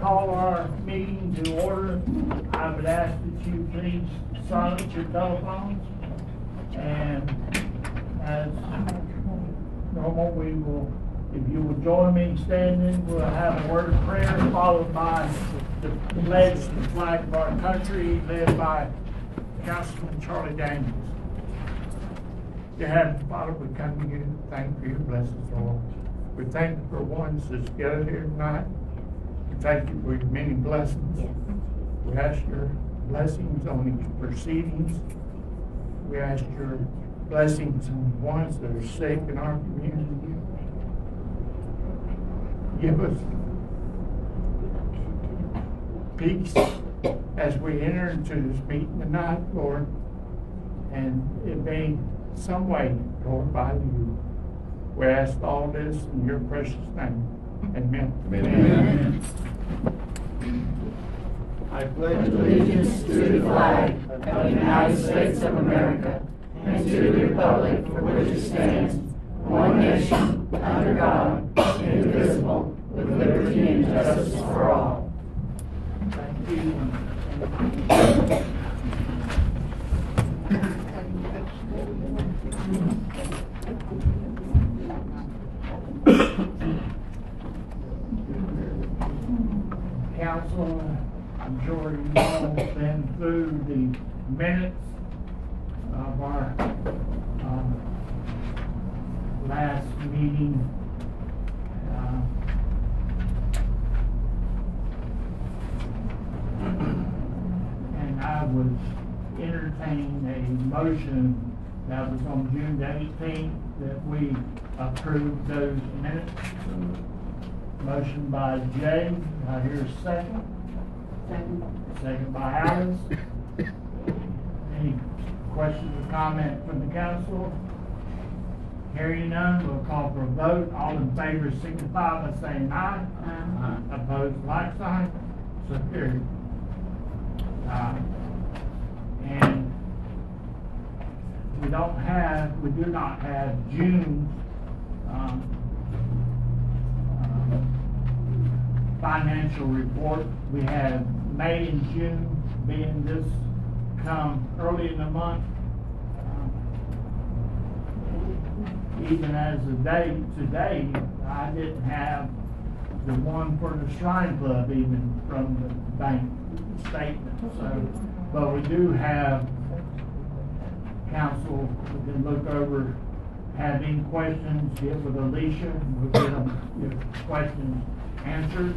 call our meeting to order. I would ask that you please silence your telephones. And as normal, if you will join me in standing, we'll have a word of prayer followed by the pledge to the flag of our country led by Councilman Charlie Daniels. Dear Heavenly Father, we come to you, thank you for your blessings, Lord. We thank you for ones that's gathered here tonight. We thank you for your many blessings. Yes. We ask your blessings on these proceedings. We ask your blessings on ones that are sick in our community. Give us peace as we enter into this meeting tonight, Lord, and it may some way glorify you. We ask all this in your precious name. Amen. Amen. I pledge Allegiance to the flag of the United States of America and to the republic for which it stands, one nation, under God, indivisible, with liberty and justice for all. Thank you. Council, I'm sure you've all been through the minutes of our last meeting. And I would entertain a motion that was on June the 18th that we approve those minutes. Motion by Jay. I hear a second. Second by Alice. Any questions or comment from the council? Hearing none, we'll call for a vote. All in favor signify by saying aye. Aye. Opposed, like sign. So carried. And we do not have June's financial report. We have May and June, being this come early in the month. Even as of today, I didn't have the one for the Shrine Club even from the bank statement. So, but we do have council, we can look over, have any questions, get with Alicia, we'll get them, your questions answered.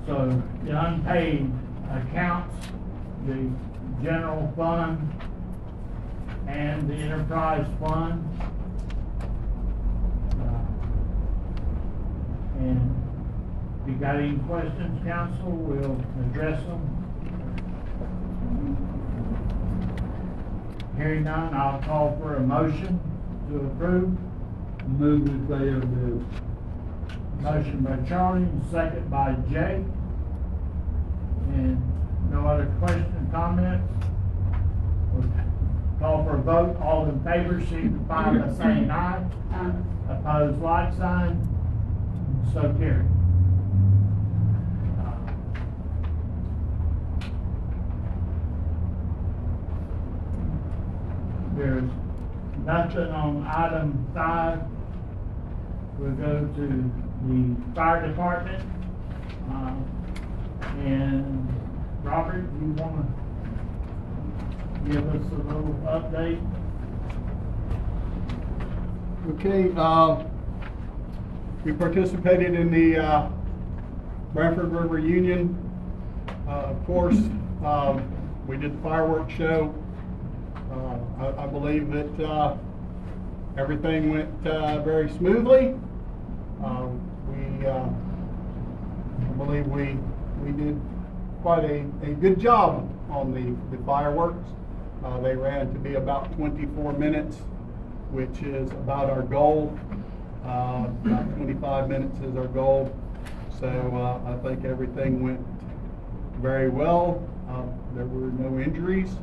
So the unpaid accounts, the general fund, and the enterprise fund. And if you got any questions, council, we'll address them. Hearing none, I'll call for a motion to approve. Move in favor of the Motion by Charlie, and second by Jay. And no other question, comments? We'll call for a vote. All in favor, signify by saying aye. Opposed, like sign. So carried. There's nothing on item 5. We'll go to the fire department. And Robert, you want to give us a little update? Okay, we participated in the Branford River Union. Of course, we did the fireworks show. I believe that everything went very smoothly. I believe we did quite a good job on the fireworks. They ran to be about 24 minutes, which is about our goal. About 25 minutes is our goal. So I think everything went very well. There were no injuries.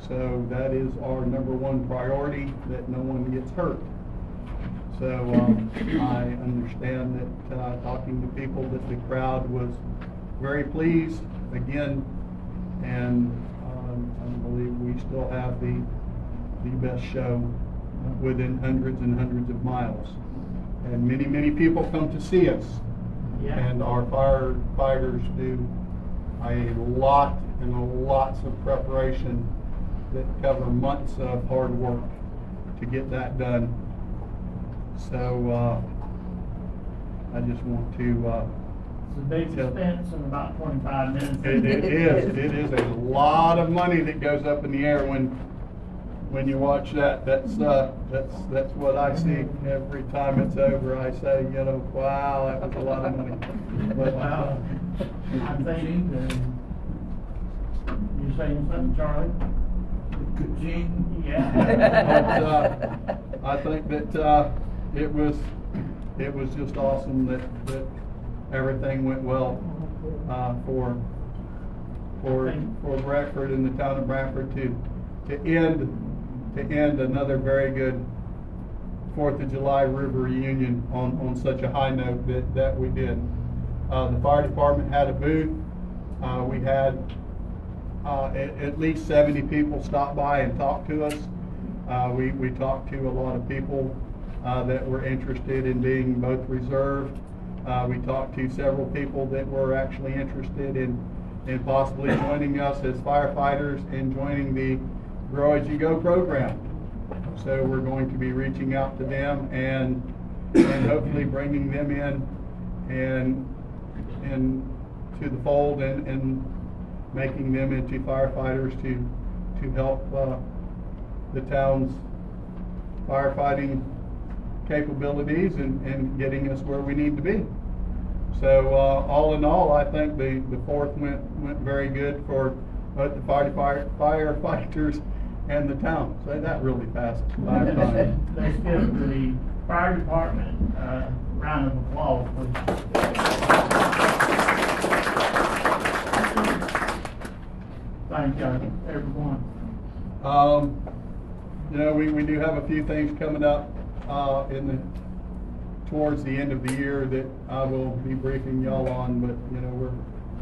So that is our number one priority, that no one gets hurt. So I understand that talking to people that the crowd was very pleased again, and I believe we still have the best show within hundreds and hundreds of miles. And many people come to see us. Yeah. And our firefighters do a lot and lots of preparation that cover months of hard work to get that done. So I just want to It's a big expense in about 25 minutes. it is a lot of money that goes up in the air when you watch that. That's what I see every time it's over. I say, wow, that was a lot of money. But, Well, I think you saying something, Charlie? Gene? Yeah. but, I think that it was just awesome that everything went well for Branford and the town of Branford to end another very good 4th of July River reunion on such a high note that we did. The fire department had a booth. We had at least 70 people stop by and talk to us. We talked to a lot of people that were interested in being both reserved. We talked to several people that were actually interested in possibly joining us as firefighters and joining the Grow As You Go program. So we're going to be reaching out to them and hopefully bringing them in and to the fold and making them into firefighters to help the town's firefighting capabilities and getting us where we need to be. So all in all, I think the 4th went very good for both the firefighters and the town. Say that really fast 5 times. Let's give the fire department a round of applause, please. Thank you, everyone. We do have a few things coming up towards the end of the year that I will be briefing y'all on, but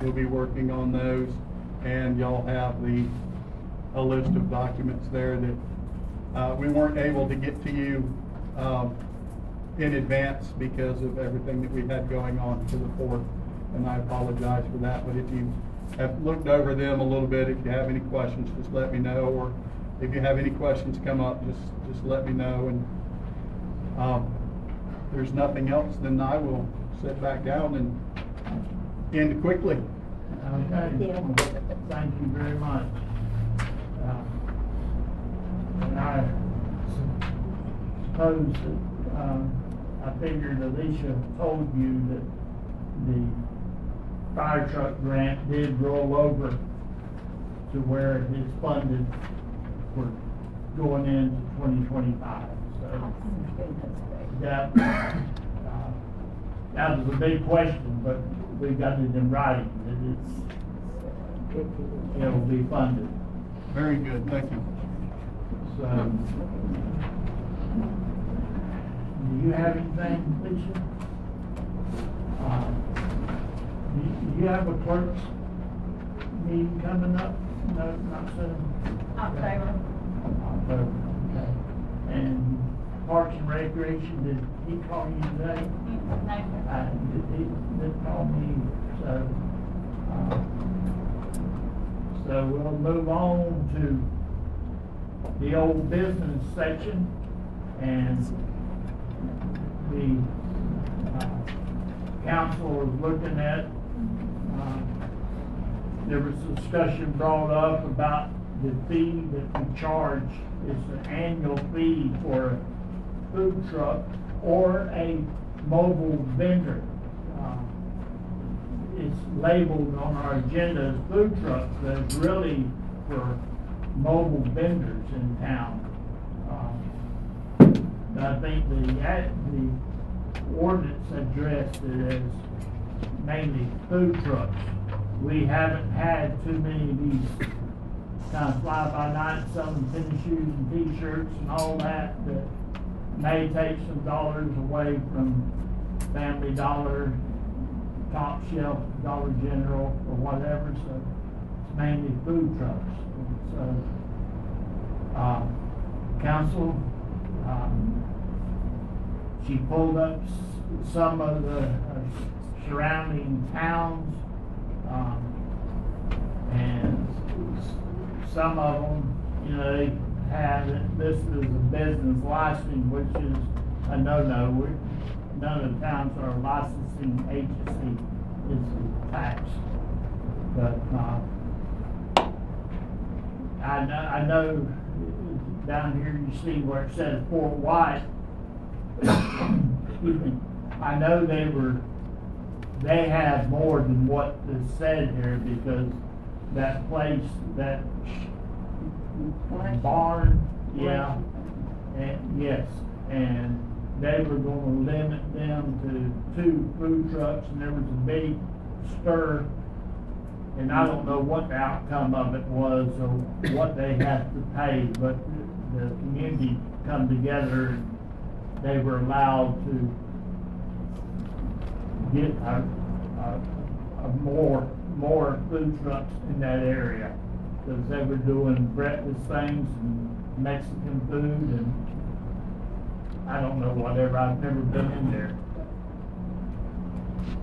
we'll be working on those, and y'all have a list of documents there that we weren't able to get to you in advance because of everything that we had going on for the 4th, and I apologize for that. But if you have looked over them a little bit, if you have any questions, just let me know, or if you have any questions come up, just let me know. And there's nothing else, then I will sit back down and end quickly. Okay. Thank you very much. And I suppose that I figured Alicia told you that the fire truck grant did roll over to where it is funded for going into 2025. So that was a big question, but we got it in writing that it will be funded. Very good, thank you. So, do you have anything, Alicia? Do you have a clerk's meeting coming up? No, not soon. October. October, okay. And Parks and Recreation, did he call you today? No. He didn't call me, so we'll move on to the old business section, and the council is looking at, there was a discussion brought up about the fee that we charge. It's an annual fee for a food truck or a mobile vendor. It's labeled on our agenda as food trucks, but it's really for mobile vendors in town. But I think the ordinance addressed it as mainly food trucks. We haven't had too many of these kind of fly-by-night selling tennis shoes and t-shirts and all that may take some dollars away from Family Dollar, Top Shelf, Dollar General, or whatever, so it's mainly food trucks. So, council, she pulled up some of the surrounding towns, and some of them, you know, they have it listed as a business license, which is a no-no. None of the towns are licensing agency is taxed. But I know down here you see where it says Fort White. Excuse me. I know they have more than what is said here, because that place, that barn, yeah, and yes, and they were going to limit them to 2 food trucks, and there was a big stir, and I don't know what the outcome of it was or what they had to pay, but the community come together and they were allowed to get more food trucks in that area, because they were doing breakfast things and Mexican food and I don't know whatever. I've never been in there.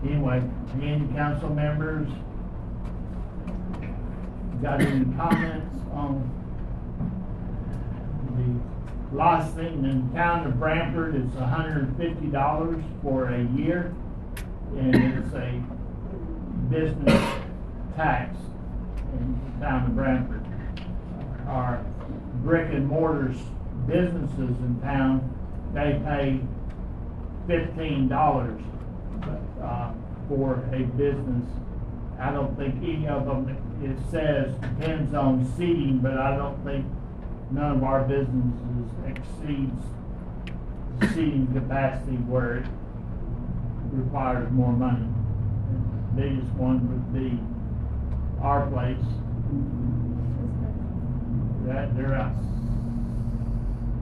Anyway, any council members got any comments on the licensing in the town of Branford? It's $150 for a year, and it's a business tax in the town of Branford. Our brick and mortar businesses in town, they pay $15 for a business. I don't think any of them, it says depends on seating, but I don't think none of our businesses exceeds the seating capacity where it requires more money. The biggest one would be our place.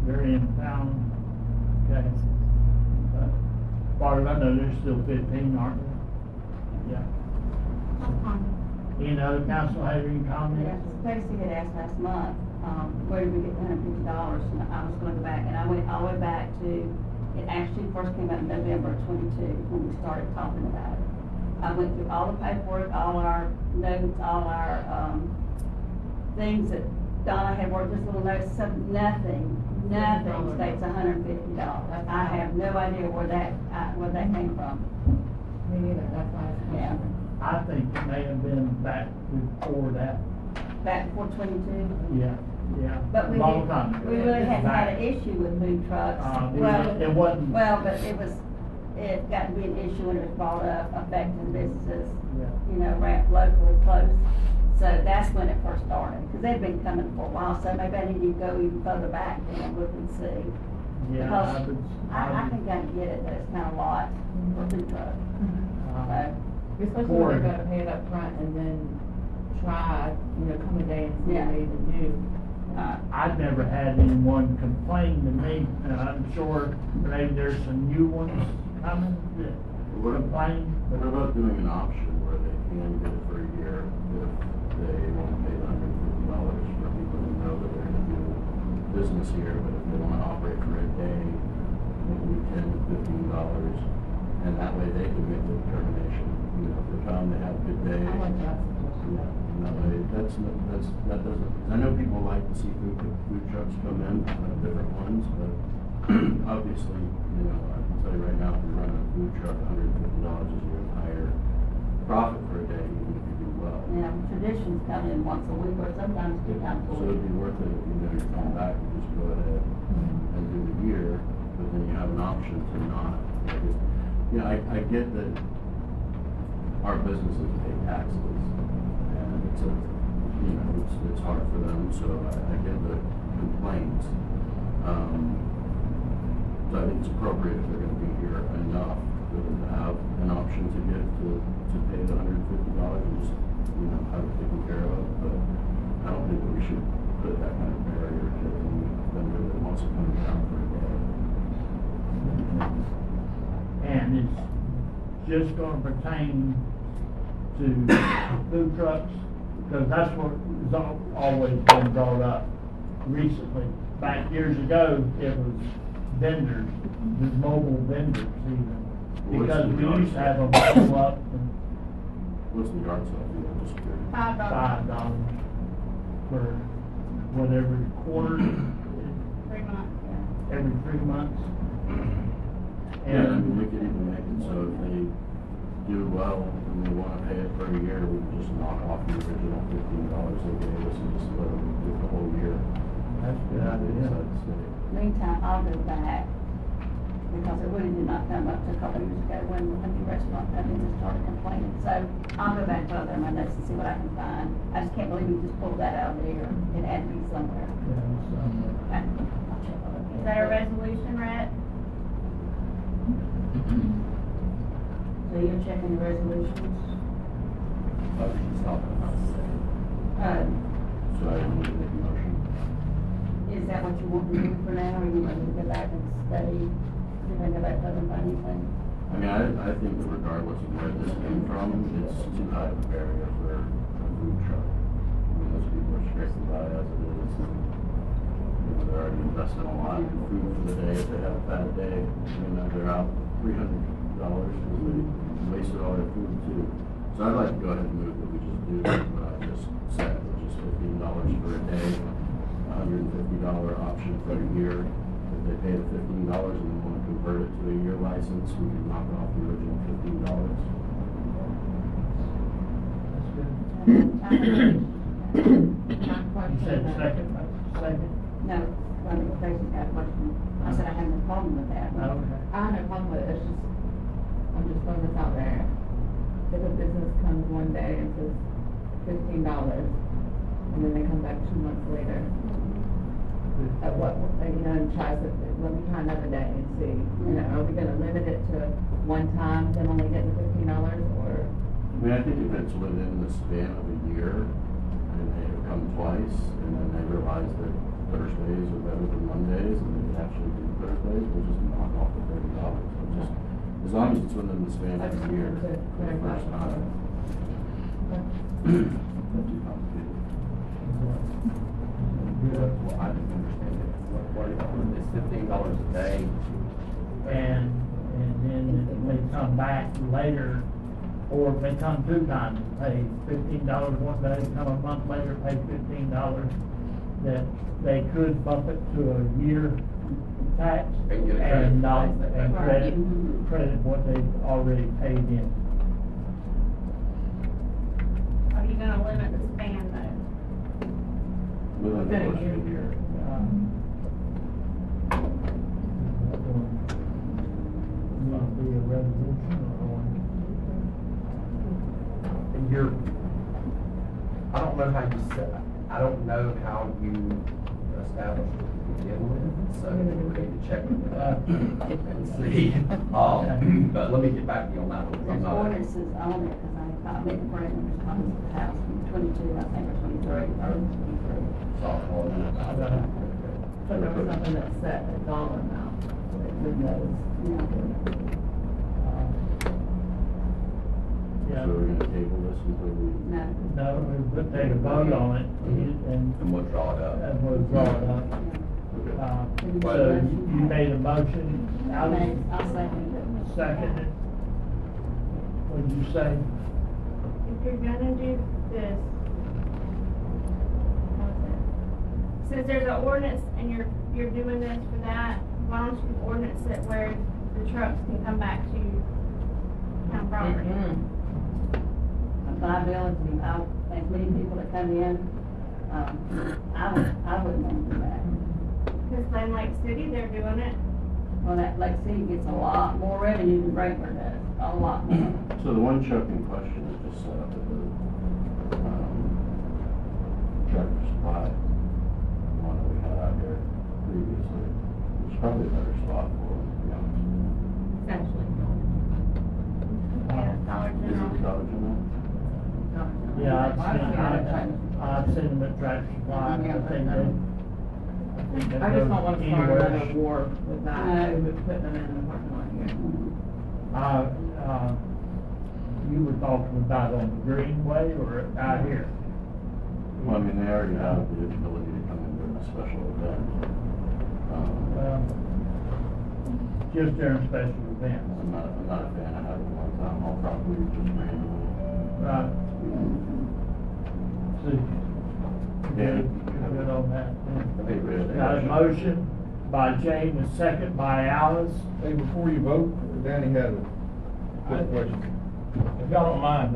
They're in town. Okay. As far as I know, there's still 15, aren't there? Yeah. Any other council have any comments? Yeah, Stacy had asked last month, where did we get the $150? And I was going to go back, and I went all the way back to, it actually first came out in November 22 when we started talking about it. I went through all the paperwork, all our notes, all our things that Donna had worked, this little notes, nothing states $150. I have no idea where that came from. Me neither, that's why I was Yeah. I think it may have been back before that. Back before 22? Yeah. But we Long time ago. really hadn't had Back. an issue with food trucks. It wasn't. Well, but it got to be an issue when it was brought up, affecting businesses, you know, local, close. So that's when it first started, because they've been coming for a while, so maybe I need to go even further back and look and see. Yeah, Because I think I can get it, that it's kind of a lot for food trucks. So, Especially when they're gonna pay it up front and then try, you know, come a day and see what they even do. I've never had anyone complain to me, and I'm sure maybe there's some new ones coming that complain. What about doing an option where they can get it for a year if they won't pay the $150 for people who know that they're gonna do business here, but if they wanna operate for a day, maybe $10 to $15, and that way they can make the determination. You know, if they found they have a good day. I like that. Yeah, that way, that doesn't, I know people like to see food trucks come in, different ones, but obviously, you know, I can tell you right now, if you run a food truck, $150 is your entire profit for a day, even if you do well. yeah, traditions come in once a week, or sometimes 2 times a So week. it'd be worth it if you know you're coming back and just go ahead and do the year, but then you have an option to not. You know, I get that our businesses pay taxes, and it's it's hard for them, so I get the complaints. So I think it's appropriate if they're gonna be here enough for them to have an option to get to pay the $150 and just, you know, have it taken care of, but I don't think that we should put that kind of barrier to any vendor that wants to come down for a day. just gonna pertain to food trucks? Because that's what has always been brought up recently. Back years ago, it was vendors, the mobile vendors even. What's Because the we yard used to have sale? them pull up and What's the yard sale fee? I'm just curious. $5. $5 for whatever quarter, 3 months, yeah. every 3 months. Yeah, I mean, we could even make it so if they do well and they wanna pay it for a year, we can just knock off the original $15 they gave us and just let them do the whole year. That's a good idea. Inside the city. Meantime, I'll go back, because it really did not come up to a couple of years ago when a new restaurant company just started complaining. So I'll go back further in my notes and see what I can find. I just can't believe you just pulled that out of there. It had to be somewhere. Yeah, somewhere. Okay. I'll check on it. Is that a resolution, Rhett? So you're checking the resolutions? Motion's not enough. So I need to make a motion. Is that what you want to do for now, or you want me to go back and study, see if I can go back further and find anything? I mean, I think that regardless of where this came from, it's too high of a barrier for a food truck. I mean, those people are stressed about it as it is. And, you know, they're already investing a lot in food for the day. If they have a bad day, you know, they're out $300 because they wasted all their food too. So I'd like to go ahead and move that we just do what I just said, which is $15 for a day, $150 option for a year. If they pay the $15 and they want to convert it to a year license, we can knock off the original $15. That's good. My You question said is- second? No, I mean, Tracy's got a question. I said I have no problem with that. Okay. I have no problem with it, it's just, I'm just throwing this out there. If a business comes one day and says $15, and then they come back 2 months later, at what, you know, and tries to, let me try another day and see, you know, are we gonna limit it to one time, them only getting $15, or? I mean, I think if it's within the span of a year, and they have come twice, and then they realize that Thursdays are better than Mondays, and they actually do Thursdays, we'll just knock off the $30. So just, as long as it's within the span I of just a year, wanted to for the first clarify. time. Okay. Not too complicated. Well, I didn't understand it. It's $15 a day. And then if they come back later, or if they come 2 times, pay $15 one day, come a month later, pay $15, that they could bump it to a year tax And get a credit and for not, things that and they- credit what they've already paid in. Are you gonna limit the span though? Within the Within a course of a year. year. Will it be a resolution or? You're, I don't know how you set, I don't know how you established it to begin with, so we need to check with that and see. But let me get back to you on that one. I'm There's not- ordinances on it, because I made the brand new response to the house from 22, I think, or 23, or 23. So I'll call you about that. So there was something that set a dollar amount with those. Yeah, So we're gonna table this until we. No. no, we would take a vote on it and And we'll draw it up. we'll draw it up. Okay. So you made a motion, I'll Alex second it. seconded. What did you say? If you're gonna do this, what's it? Since there's an ordinance and you're doing this for that, why don't you ordinance it where the trucks can come back to town property? Liability, if we need people that come in, I wouldn't want to do that. Cause then Lake City, they're doing it. Well, that Lake City gets a lot more revenue than Branford does, a lot more. So the one truck in question is just set up at the, Tractor Supply, the one that we had out there previously. It's probably a better spot for them, to be honest with you. Essentially. Yeah, Dollar Is General. it Dollar General? Yeah, I've seen them at Tractor Supply, I think they. I just don't want to start Anywhere. another war with that, No. with putting them in the parking lot here. you were talking about on the Greenway or out here? Well, I mean, they already have the ability to come in during a special event. Well, just during special events. I'm not a fan of having one time, I'll probably just randomly. Right. See, good on that. I think we have. Got a motion by Jane, a second by Alice. Hey, before you vote, Danny had a quick question. If y'all don't mind,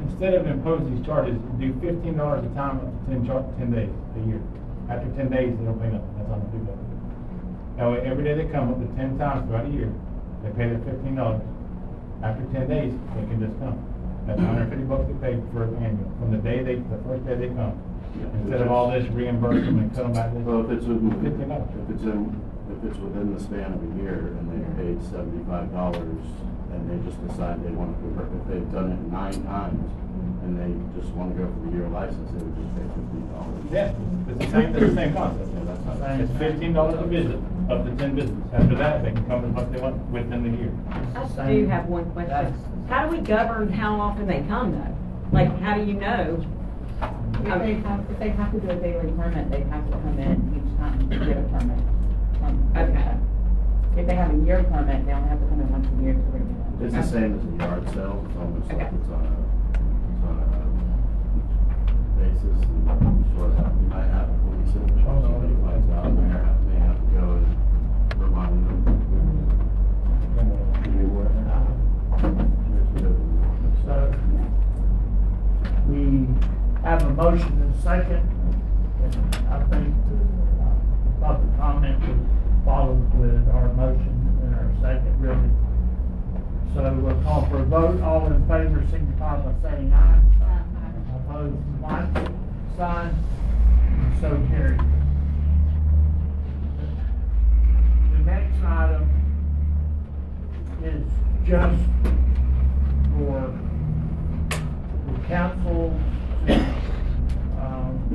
instead of imposing these charges, do $15 a time up to 10 days a year. After 10 days, they don't pay nothing. That's how they do that. That way, every day they come up to 10 times throughout a year, they pay their $15. After 10 days, they can just come. That's $150 they pay for annual, from the first day they come. Yeah. Instead of all this reimburse them and cut them back. Well, if it's within, $15. if it's within the span of a year and they paid $75 and they just decide they want to convert, if they've done it 9 times and they just want to go for the year license, they would just pay $15. Yeah, it's the same concept. Yeah, that's not. It's $15 a visit, up to 10 visits. After that, they can come as much as they want within the year. I do have one question. How do we govern how often they come though? Like, how do you know? If they have to do a daily permit, they have to come in each time to get a permit. Okay. If they have a year permit, they only have to come in once a year to renew it. It's the same as a yard sale, it's almost like Okay. it's on a basis, and sort of, you might have a police it, if somebody finds out, and may have to go and remind them. So, we have a motion and a second, and I think public comment would follow with our motion and our second, really. So we'll call for a vote. All in favor, signify by saying aye. Opposed, like sign. So carried. The next item is just for the council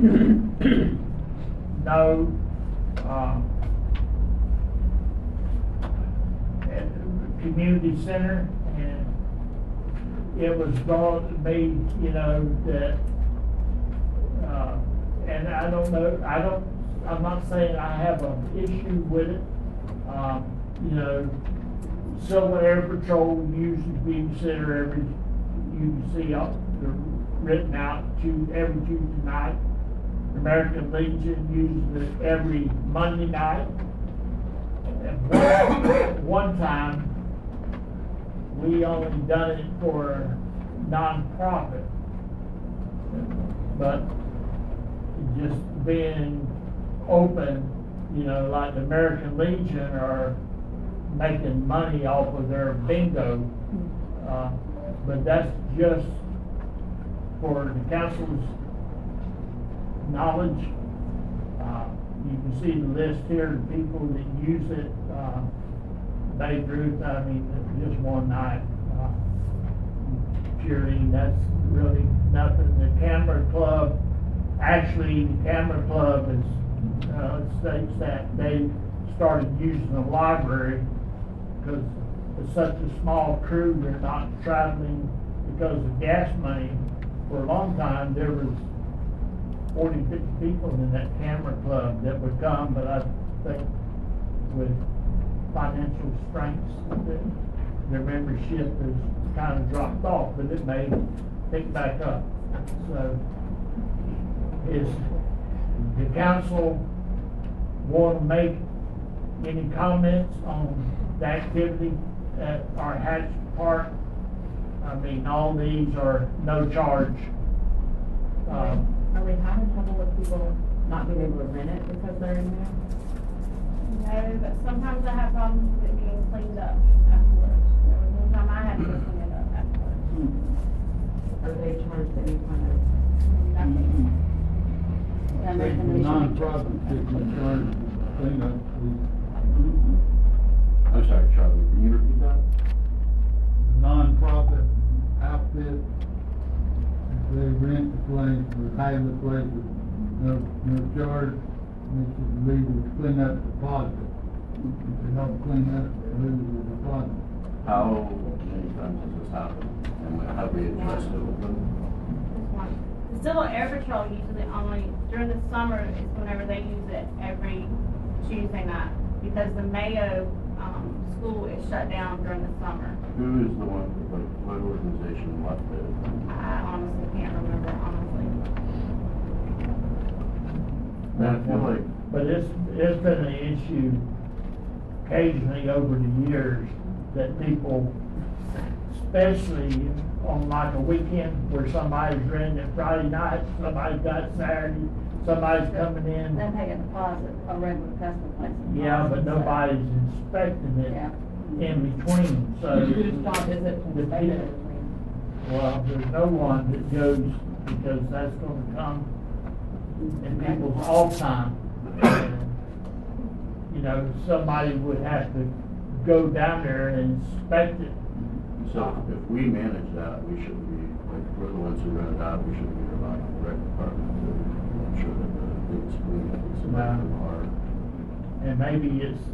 to know at the community center, and it was brought to me, you know, that and I don't know, I'm not saying I have an issue with it. You know, Civil Air Patrol uses being center every, you can see they're written out to every Tuesday night. American Legion uses it every Monday night. At one time, we only done it for non-profit, but just being open, you know, like the American Legion are making money off of their bingo, but that's just for the council's knowledge. You can see the list here of people that use it. Babe Ruth, I mean, just one night. Cheering, that's really nothing. The camera club, actually, the camera club is, states that they started using the library because it's such a small crew, they're not traveling because of gas money. For a long time, there was 40, 50 people in that camera club that would come, but I think with financial strengths, their membership has kind of dropped off, but it may pick back up. So, is the council want to make any comments on the activity at our Hatch Park? I mean, all these are no charge. Are we having trouble with people not being able to rent it because they're in there? No, but sometimes I have problems with it being cleaned up afterwards. There was one time I had to go clean it up afterwards. Are they charged any kind of? Nothing. Non-profit should be charged cleanup, please. I'm sorry, Charlie, can you repeat that? Non-profit outfit, if they rent the place or pay the place, no charge, they should leave the clean up deposit. If they don't clean up, they lose the deposit. How many times has this happened? And have we addressed it with them? Just one. The Civil Air Patrol usually only, during the summer is whenever they use it every Tuesday night, because the Mayo, school is shut down during the summer. Who is the one, like, what organization left it? I honestly can't remember, honestly. And I feel like, But it's been an issue occasionally over the years that people, especially on like a weekend where somebody's renting it Friday night, somebody's got Saturday, somebody's coming in. They pay a deposit, a regular customer pays a deposit. Yeah, but nobody's inspecting it Yeah. in between, so. Whose job is it to inspect it? Well, there's no one that goes, because that's gonna come in people's off time. And, you know, somebody would have to go down there and inspect it. so if we manage that, we shouldn't be, like, we're the ones who rent it out, we shouldn't be relying on the rec department to make sure that the things clean, so that our. And maybe it's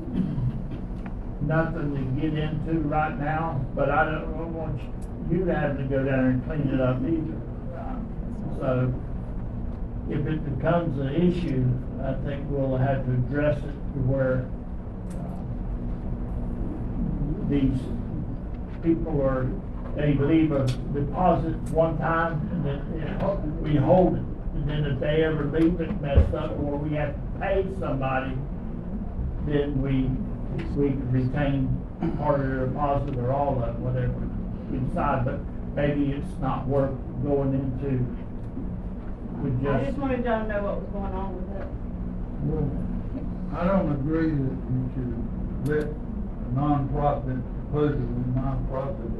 nothing to get into right now, but I don't want you to have to go down there and clean it up either. So if it becomes an issue, I think we'll have to address it to where these people are, they leave a deposit one time and then we hold it. And then if they ever leave it messed up or we have to pay somebody, then we can retain part of their deposit or all of it, whatever we decide. But maybe it's not worth going into. I just wanted y'all to know what was going on with it. Well, I don't agree that you should let a nonprofit, supposedly nonprofit,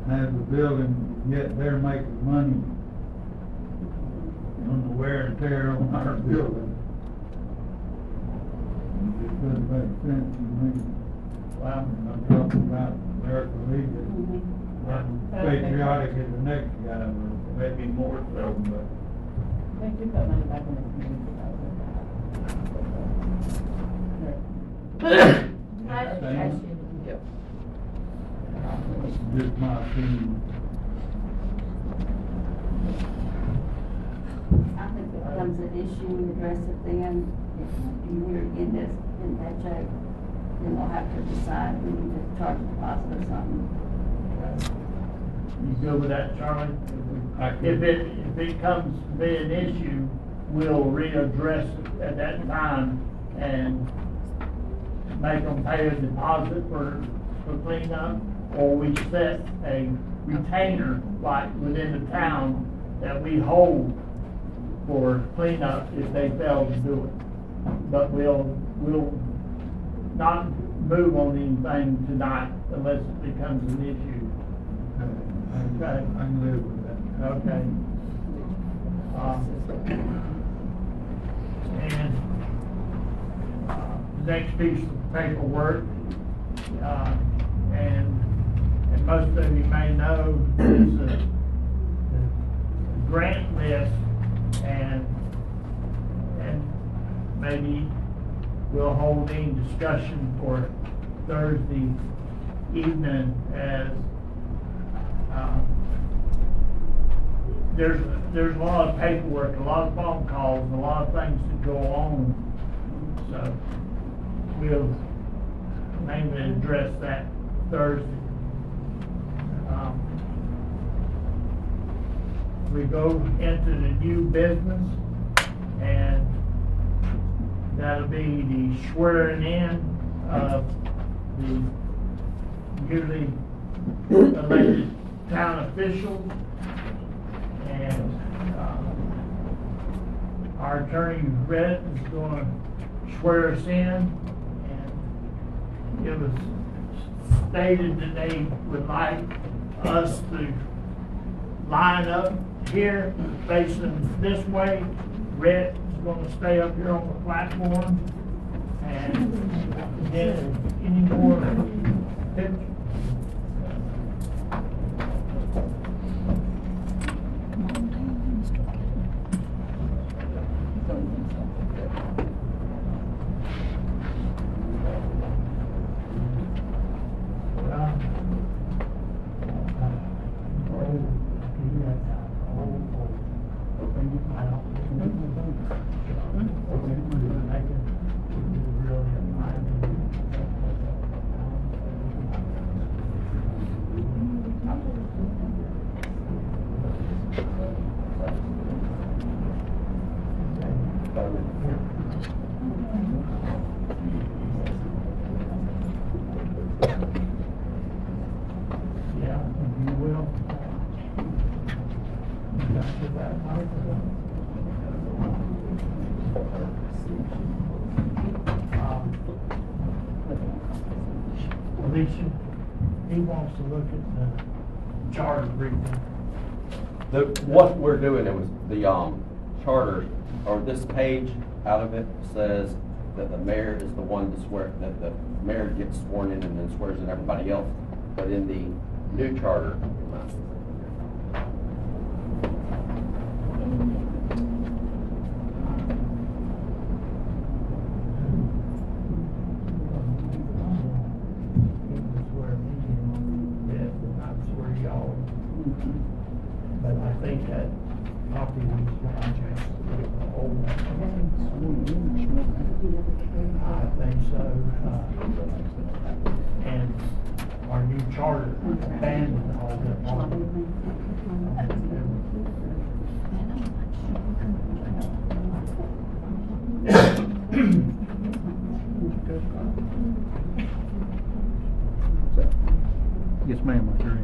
have the building, yet they're making money on the wear and tear on our building. It doesn't make sense to me. Well, I'm talking about American Legion. I'm patriotic as the next guy, or maybe more so, but. They do put money back in the community. Just my opinion. I think it becomes an issue, we address it then, if you hear again this, in that shape, then we'll have to decide, we need to charge a deposit or something. you go with that, Charlie? I If could- it comes to be an issue, we'll readdress it at that time and make them pay a deposit for cleanup, or we set a retainer, like within the town, that we hold for cleanup if they fail to do it. But we'll not move on anything tonight unless it becomes an issue. Okay. I can live with that. Okay. And the next piece of paperwork, and most of you may know, is the grant list, and maybe we'll hold any discussion for Thursday evening as there's a lot of paperwork, a lot of phone calls, a lot of things that go on. So we'll mainly address that Thursday. We go into the new business, and that'll be the swearing in of the newly elected town officials. And our attorney, Brett, is going to swear us in, and it was stated that they would like us to line up here, facing this way. Brett is going to stay up here on the platform, and then any more pictures. Well, Alicia, he wants to look at the charter briefing. What we're doing, it was the, charter, or this page out of it says that the mayor is the one to swear, that the mayor gets sworn in and then swears in everybody else. But in the new charter, But I think that copy needs to be changed to the old one. I think so. And our new charter abandoned all that. Yes, ma'am, I sure am.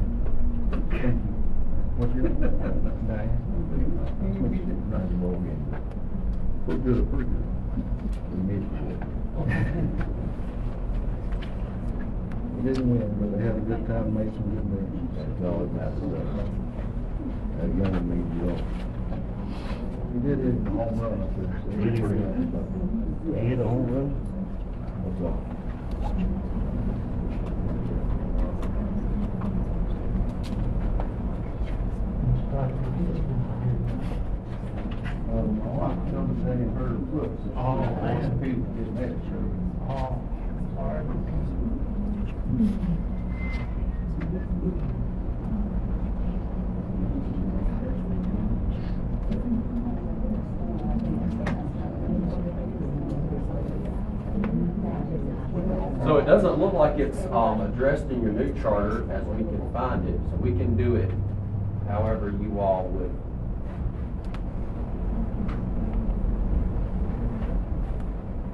Thank you. What's your name? Diane? Pretty good, pretty good. We didn't win, but they had a good time, made some good moves. That's all that matters. That young means you don't. He did hit a home run up there. So he hit a home run? What's up? I don't say you've heard of books. Oh, man. People get mad, sure. Oh, sorry. so it doesn't look like it's, addressed in your new charter as we can find it, so we can do it however you all would.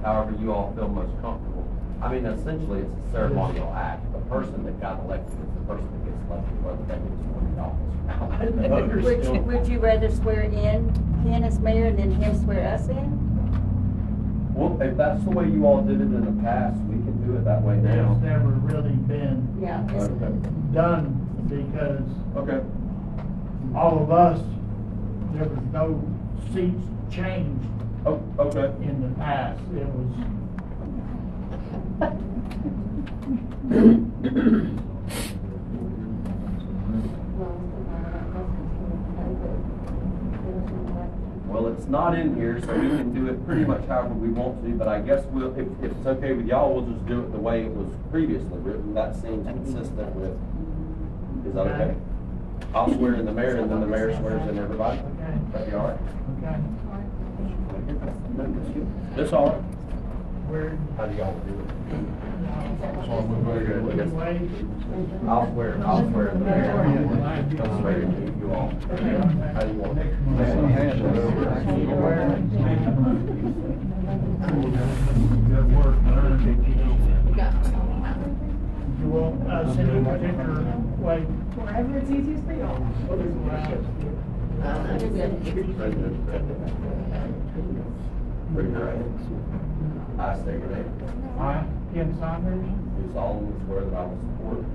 However you all feel most comfortable. I mean, essentially, it's a ceremonial act. The person that got elected is the person that gets elected, whether they get sworn in office or not. Would you rather swear in Ken as mayor and then him swear us in? Well, if that's the way you all did it in the past, we can do it that way now. It's never really been Yeah. done because Okay. all of us, there was no seats changed Oh, okay. in the past. It was. Well, it's not in here, so we can do it pretty much however we want to, but I guess we'll, if it's okay with y'all, we'll just do it the way it was previously written. That seems consistent with, is that okay? I'll swear in the mayor, and then the mayor swears in everybody. Okay. That'd be all right? Okay. This all right? Where? How do y'all do it? Very good. I'll swear in the mayor. I'll swear in you all. How do you want it? Good work, you want us in a particular way? Wherever it's easiest for y'all. Raise your right hand. I state your name. I, Ken Saunders, Do solemnly swear that I will support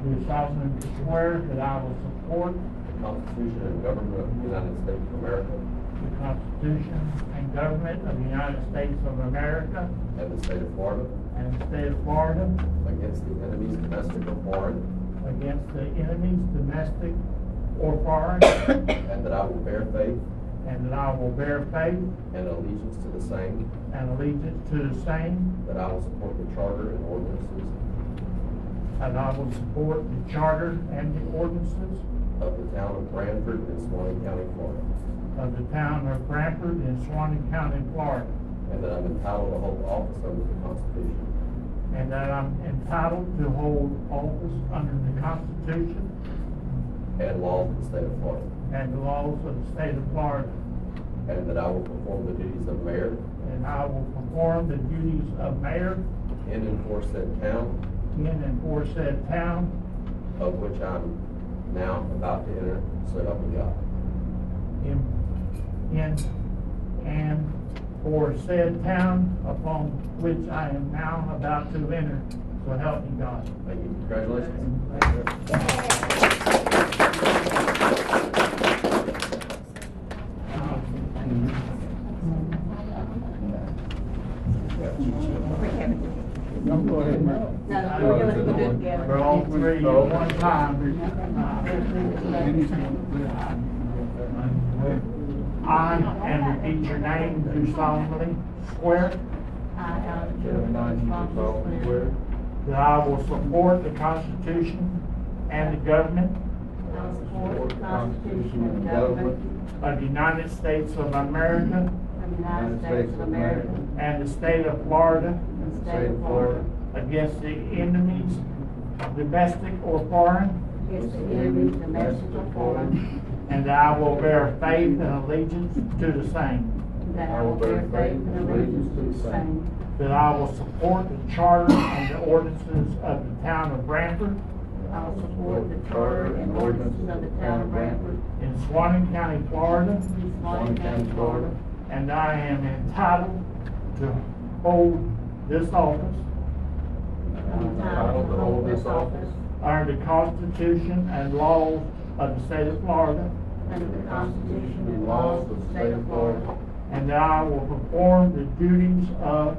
do solemnly swear that I will support the Constitution and government of the United States of America the Constitution and government of the United States of America and the state of Florida and the state of Florida against the enemies, domestic or foreign, against the enemies, domestic or foreign, and that I will bear faith and that I will bear faith and allegiance to the same, and allegiance to the same, that I will support the charter and ordinances and I will support the charter and the ordinances of the town of Branford in Swanee County, Florida, of the town of Branford in Swanee County, Florida, and that I'm entitled to hold office under the Constitution and that I'm entitled to hold office under the Constitution and laws of the state of Florida, and the laws of the state of Florida, and that I will perform the duties of mayor and I will perform the duties of mayor in and for said town, in and for said town, of which I'm now about to enter, so help me God. in and for said town upon which I am now about to enter. So help me God. Thank you. Congratulations. Don't go ahead. For all three at one time. I, and repeat your name, do solemnly swear that I will support the Constitution and the government of the United States of America and the state of Florida against the enemies, domestic or foreign, and that I will bear faith and allegiance to the same. That I will support the charter and the ordinances of the town of Branford I will support the charter and ordinances of the town of Branford in Swanton County, Florida, in Swanton County, Florida, and I am entitled to hold this office entitled to hold this office under the Constitution and laws of the state of Florida, under the Constitution and laws of the state of Florida, and that I will perform the duties of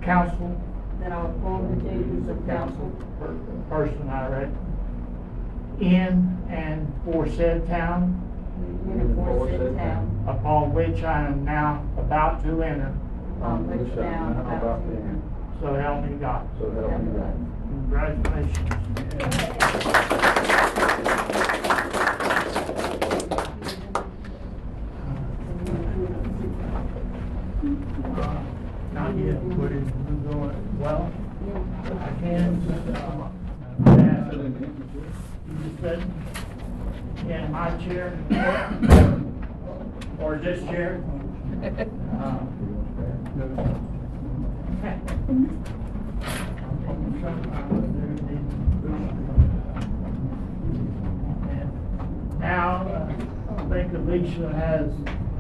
council that I will perform the duties of council person, I read, in and for said town in and for said town, upon which I am now about to enter. on which now I'm about to enter. So help me God. So help me God. Congratulations. Not yet, but it's going well. I can, you just sit in my chair, or this chair. And now, I think Alicia has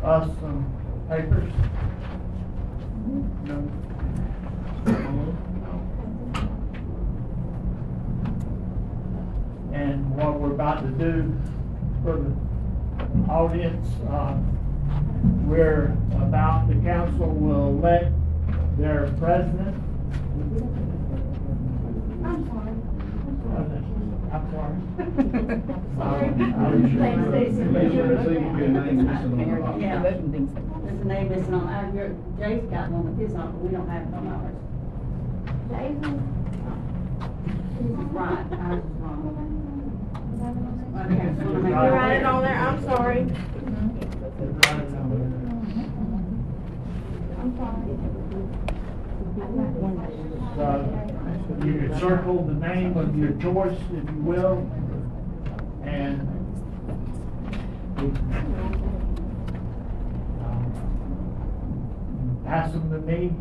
us some papers. And what we're about to do for the audience, we're about, the council will elect their president. I'm sorry. I'm sorry. Thanks, Stacy. Yeah. There's a name missing on, Jay's got one with his on, but we don't have it on ours. His is right, ours is wrong. Right here, just wanna make You sure. write it on there, I'm sorry. I'm You can circle the name of your choice, if you will, and pass them to me.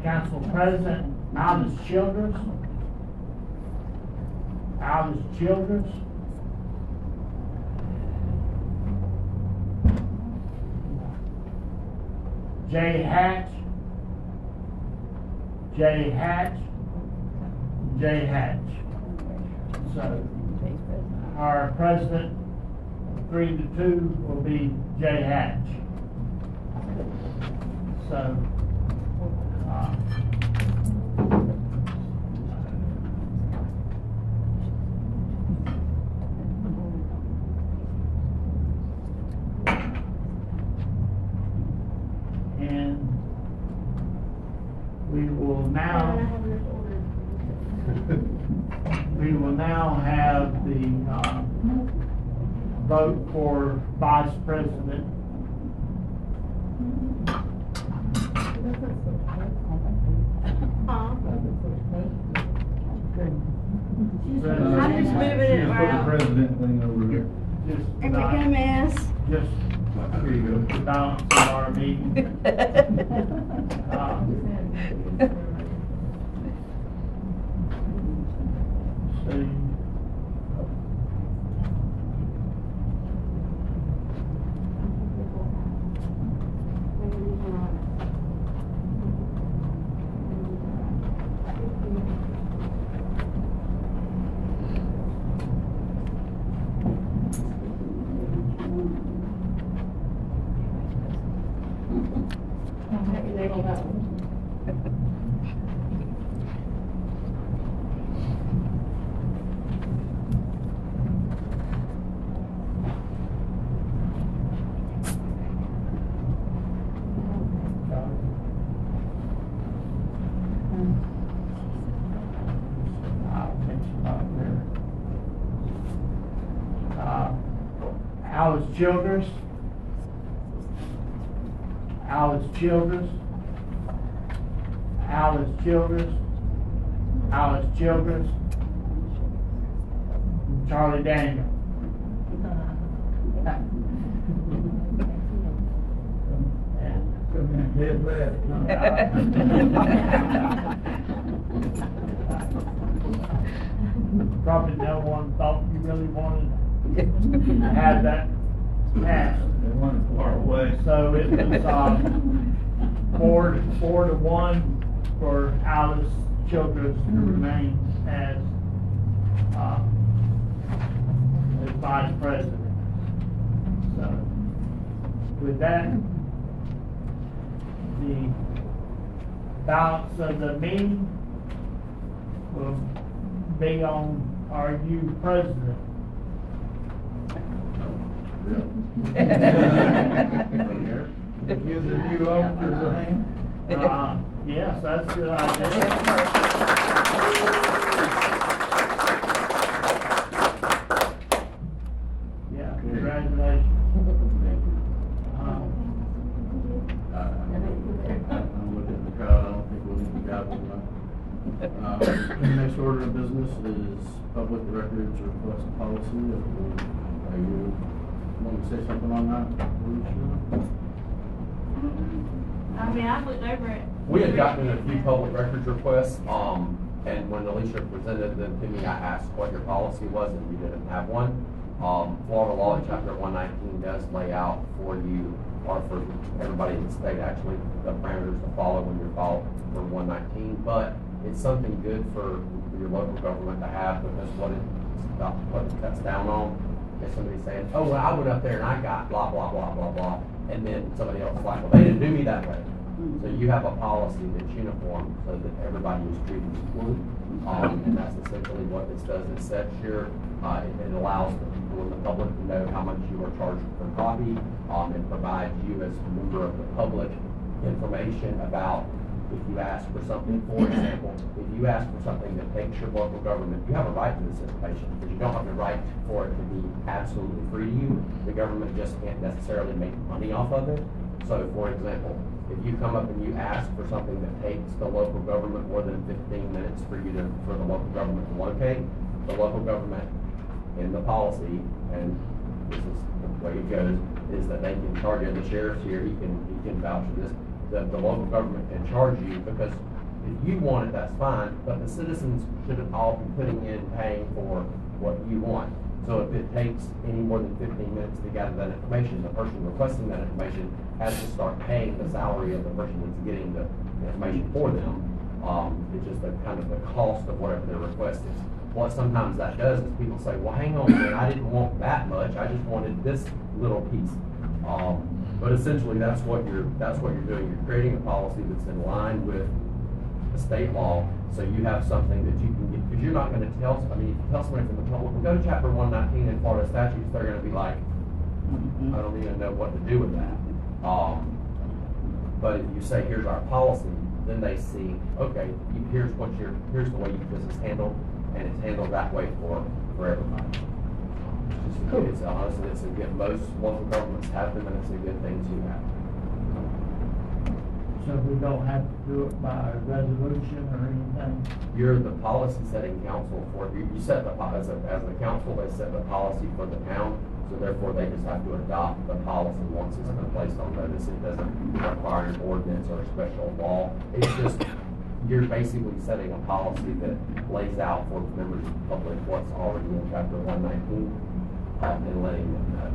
Council President Alice Childers. Alice Childers. Jay Hatch. Jay Hatch. Jay Hatch. So, our president, 3-2, will be Jay Hatch. So, and we will now have the vote for vice president. I'm just moving it Just put the around. president thing over here. Just There we not- go, miss. Just There you go. balancing our meeting. See. Alice Childress. Alice Childress. Alice Childress. Alice Childress. Charlie Daniel. Come in dead last. Probably no one thought you really wanted to have that passed. They want it far away. So it was, 4-1 for Alice Childress to remain as vice president. So with that, the balance of the meeting will be on our new president. Give the new officers a hand. Yes, that's a good idea. Yeah, congratulations. I'm looking at the crowd, I don't think we'll need to gavel enough. The next order of business is public records request policy. Are you, want to say something on that? I mean, I've looked over it. We had gotten a few public records requests, and when Alicia presented them to me, I asked what your policy was, and you didn't have one. Florida law in chapter 119 does lay out for you, or for everybody in the state actually, the parameters to follow when you're following for 119, but it's something good for your local government to have, because what it cuts down on is somebody saying, oh, well, I went up there and I got blah, blah, blah, blah, blah, and then somebody else is like, well, they didn't do me that way. So you have a policy that's uniform so that everybody is treated equally. And that's essentially what this does. It sets it allows the people in the public to know how much you are charged per copy, and provides you as a member of the public information about if you ask for something. For example, if you ask for something that takes your local government, you have a right to this information, but you don't have the right for it to be absolutely free to you. The government just can't necessarily make money off of it. So, for example, if you come up and you ask for something that takes the local government more than 15 minutes for the local government to locate, the local government in the policy, and this is the way it goes, is that they can charge you. The sheriff's here, he can vouch for this. The local government can charge you, because if you want it, that's fine, but the citizens shouldn't all be putting in, paying for what you want. So if it takes any more than 15 minutes to gather that information, the person requesting that information has to start paying the salary of the person that's getting the information for them. It's just the kind of the cost of whatever their request is. What sometimes that does is people say, well, hang on, man, I didn't want that much, I just wanted this little piece. But essentially, that's what you're doing. You're creating a policy that's in line with the state law, so you have something that you can get, because you're not going to tell, I mean, if you tell somebody from the public, well, go to chapter 119 in Florida statutes, they're going to be like, I don't even know what to do with that. But if you say, here's our policy, then they see, okay, here's the way this is handled, and it's handled that way for everybody. It's honestly, it's a good, most local governments have them, and it's a good thing to have. So we don't have to do it by resolution or anything? You're the policy setting council for, you set the, as the council, they set the policy for the town, so therefore they just have to adopt the policy once it's been placed on notice. It doesn't require an ordinance or a special law. It's just, you're basically setting a policy that lays out for the members of the public what's already in chapter 119, and letting them know.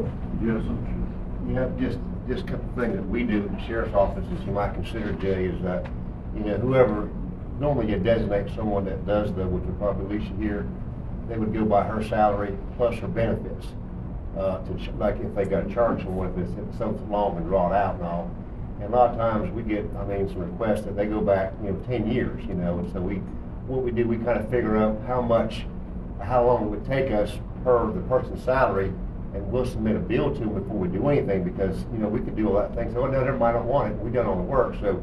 Did you have something? Yeah, just a couple of things that we do at the sheriff's office that you might consider, Jay, is that, you know, whoever, normally you designate someone that does which would probably Alicia here, they would go by her salary plus her benefits. Like if they got to charge someone, if it's so long and drawn out and all. And a lot of times we get, some requests that they go back, 10 years, and so what we do, we kind of figure out how long it would take us per the person's salary, and we'll submit a bill to them before we do anything, because, we could do all that thing. So, no, never mind, I don't want it. We done all the work. So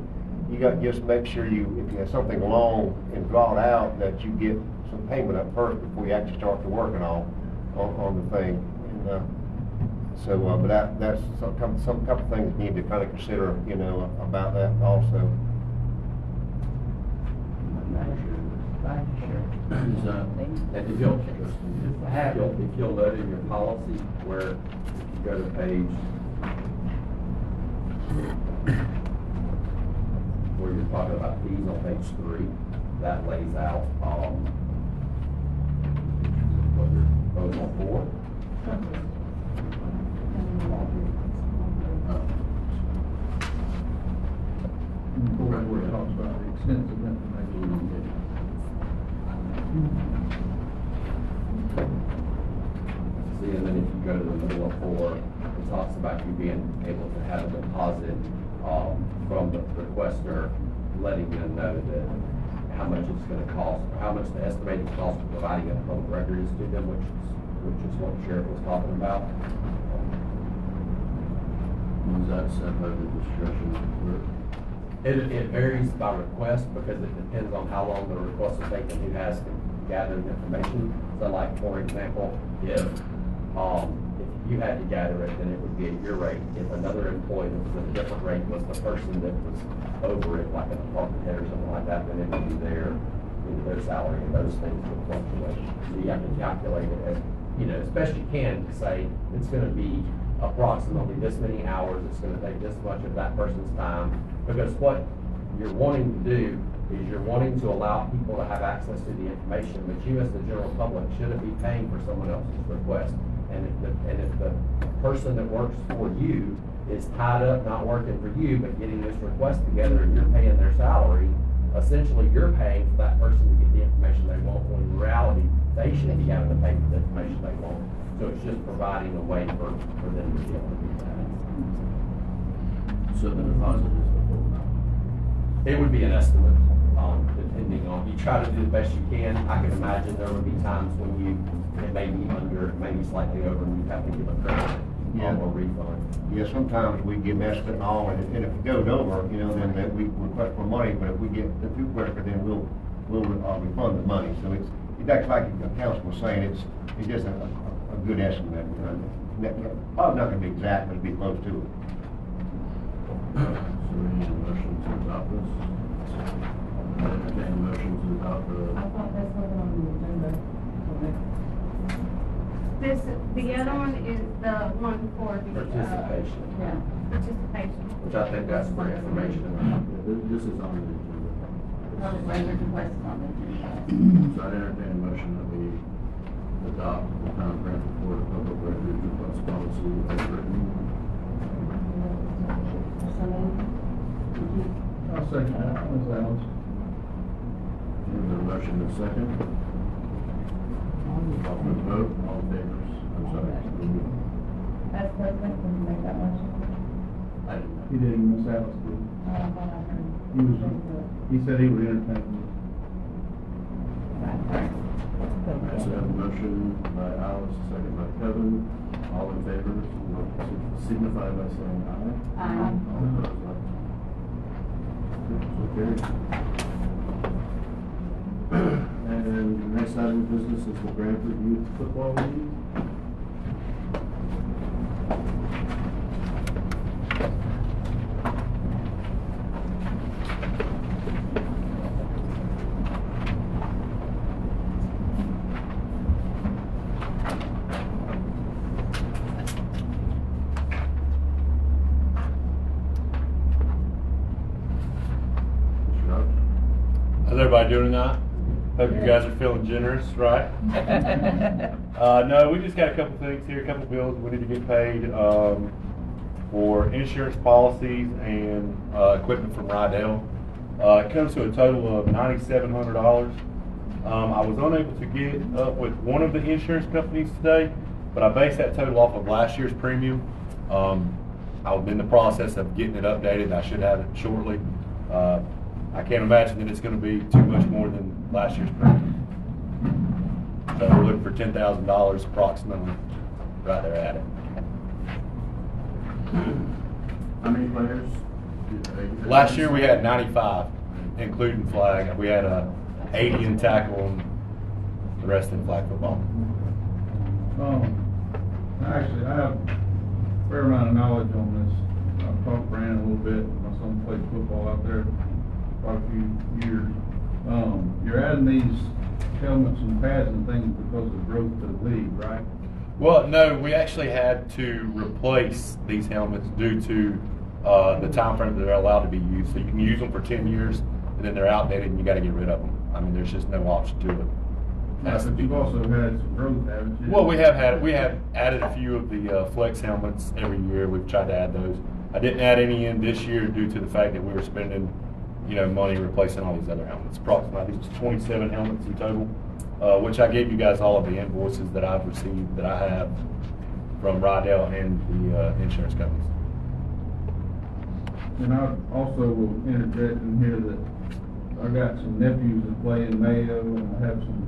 you got to just make sure if you have something long and drawn out, that you get some payment up first before you actually start to working on the thing. And, but that's some couple of things you need to kind of consider, about that also. Thank you, Sheriff. Is that, And if you'll note in your policy where you go to page, where you're talking about fees on page 3, that lays out, those on 4. Where it talks about the extensive information. See, and then if you go to the middle of 4, it talks about you being able to have a deposit, from the requester, letting them know that how much it's gonna cost, or how much the estimated cost of providing a public record is to them, which is what the sheriff was talking about. was that set by the discretion of the clerk? It varies by request, because it depends on how long the request will take and who has gathered information. So like, for example, if you had to gather it, then it would be at your rate. If another employee that was at a different rate was the person that was over it, like a department head or something like that, then it would be their salary, and those things would fluctuate. So you have to calculate it as best you can to say it's gonna be approximately this many hours, it's gonna take this much of that person's time. Because what you're wanting to do is you're wanting to allow people to have access to the information, but you as the general public shouldn't be paying for someone else's request. And if the person that works for you is tied up, not working for you, but getting this request together, and you're paying their salary, essentially you're paying for that person to get the information they want, when in reality, they should be having to pay for the information they want. So it's just providing a way for them to be able to do that. So the deposit is before now. It would be an estimate, depending on, you try to do the best you can. I can imagine there would be times when it may be under, maybe slightly over, and you have to give a credit or refund. Yeah, sometimes we give estimate and all, and if it goes over, then that we request for money, but if we get the too quicker, then we'll refund the money. So it's like the council was saying, it's just a good estimate. Probably not gonna be exact, but it'll be close to it. So we need a motion to adopt this. I entertain a motion to adopt I thought this wasn't on the agenda. The other one is the one for the, Participation, Yeah. participation. which I think that's for information. This is on the agenda. I was waiting for questions on the agenda. So I entertain a motion that we adopt the town of Branford Board of Public Records request policy as written. I'll second that, Ms. Allen. There's a motion and a second. Call for the vote, all in favor? I'm sorry. As president, can you make that motion? I didn't know. He didn't, Ms. Alice did. I thought I heard. He said he would entertain it. Alright, so I have a motion by Alice, second by Kevin. All in favor, signify by saying aye. Aye. All opposed, like. So carried. And the next item of business is the Branford Youth Football League. everybody doing tonight? Hope you guys are feeling generous, right? No, we just got a couple things here, a couple bills we need to get paid for insurance policies and equipment from Rydell. It comes to a total of $9,700. I was unable to get up with one of the insurance companies today, but I based that total off of last year's premium. I'm in the process of getting it updated. I should have it shortly. I can't imagine that it's going to be too much more than last year's premium. So we're looking for $10,000 approximately, right there at it. How many players? Last year we had 95, including flag. We had 80 in tackle and the rest in flag football. Actually, I have a fair amount of knowledge on this. I've talked to Brandon a little bit. My son plays football out there quite a few years. You're adding these helmets and pads and things because of growth to the league, right? Well, no, we actually had to replace these helmets due to the time frame that they're allowed to be used. So you can use them for 10 years, and then they're outdated, and you got to get rid of them. I mean, there's just no option to it. Yeah, but you've also had some growth, haven't you? Well, we have added a few of the flex helmets every year. We've tried to add those. I didn't add any in this year due to the fact that we were spending, money replacing all these other helmets. Approximately, I think it's 27 helmets in total, which I gave you guys all of the invoices that I've received that I have from Rydell and the insurance companies. And I also will interject in here that I got some nephews that play in Mayo, and I have some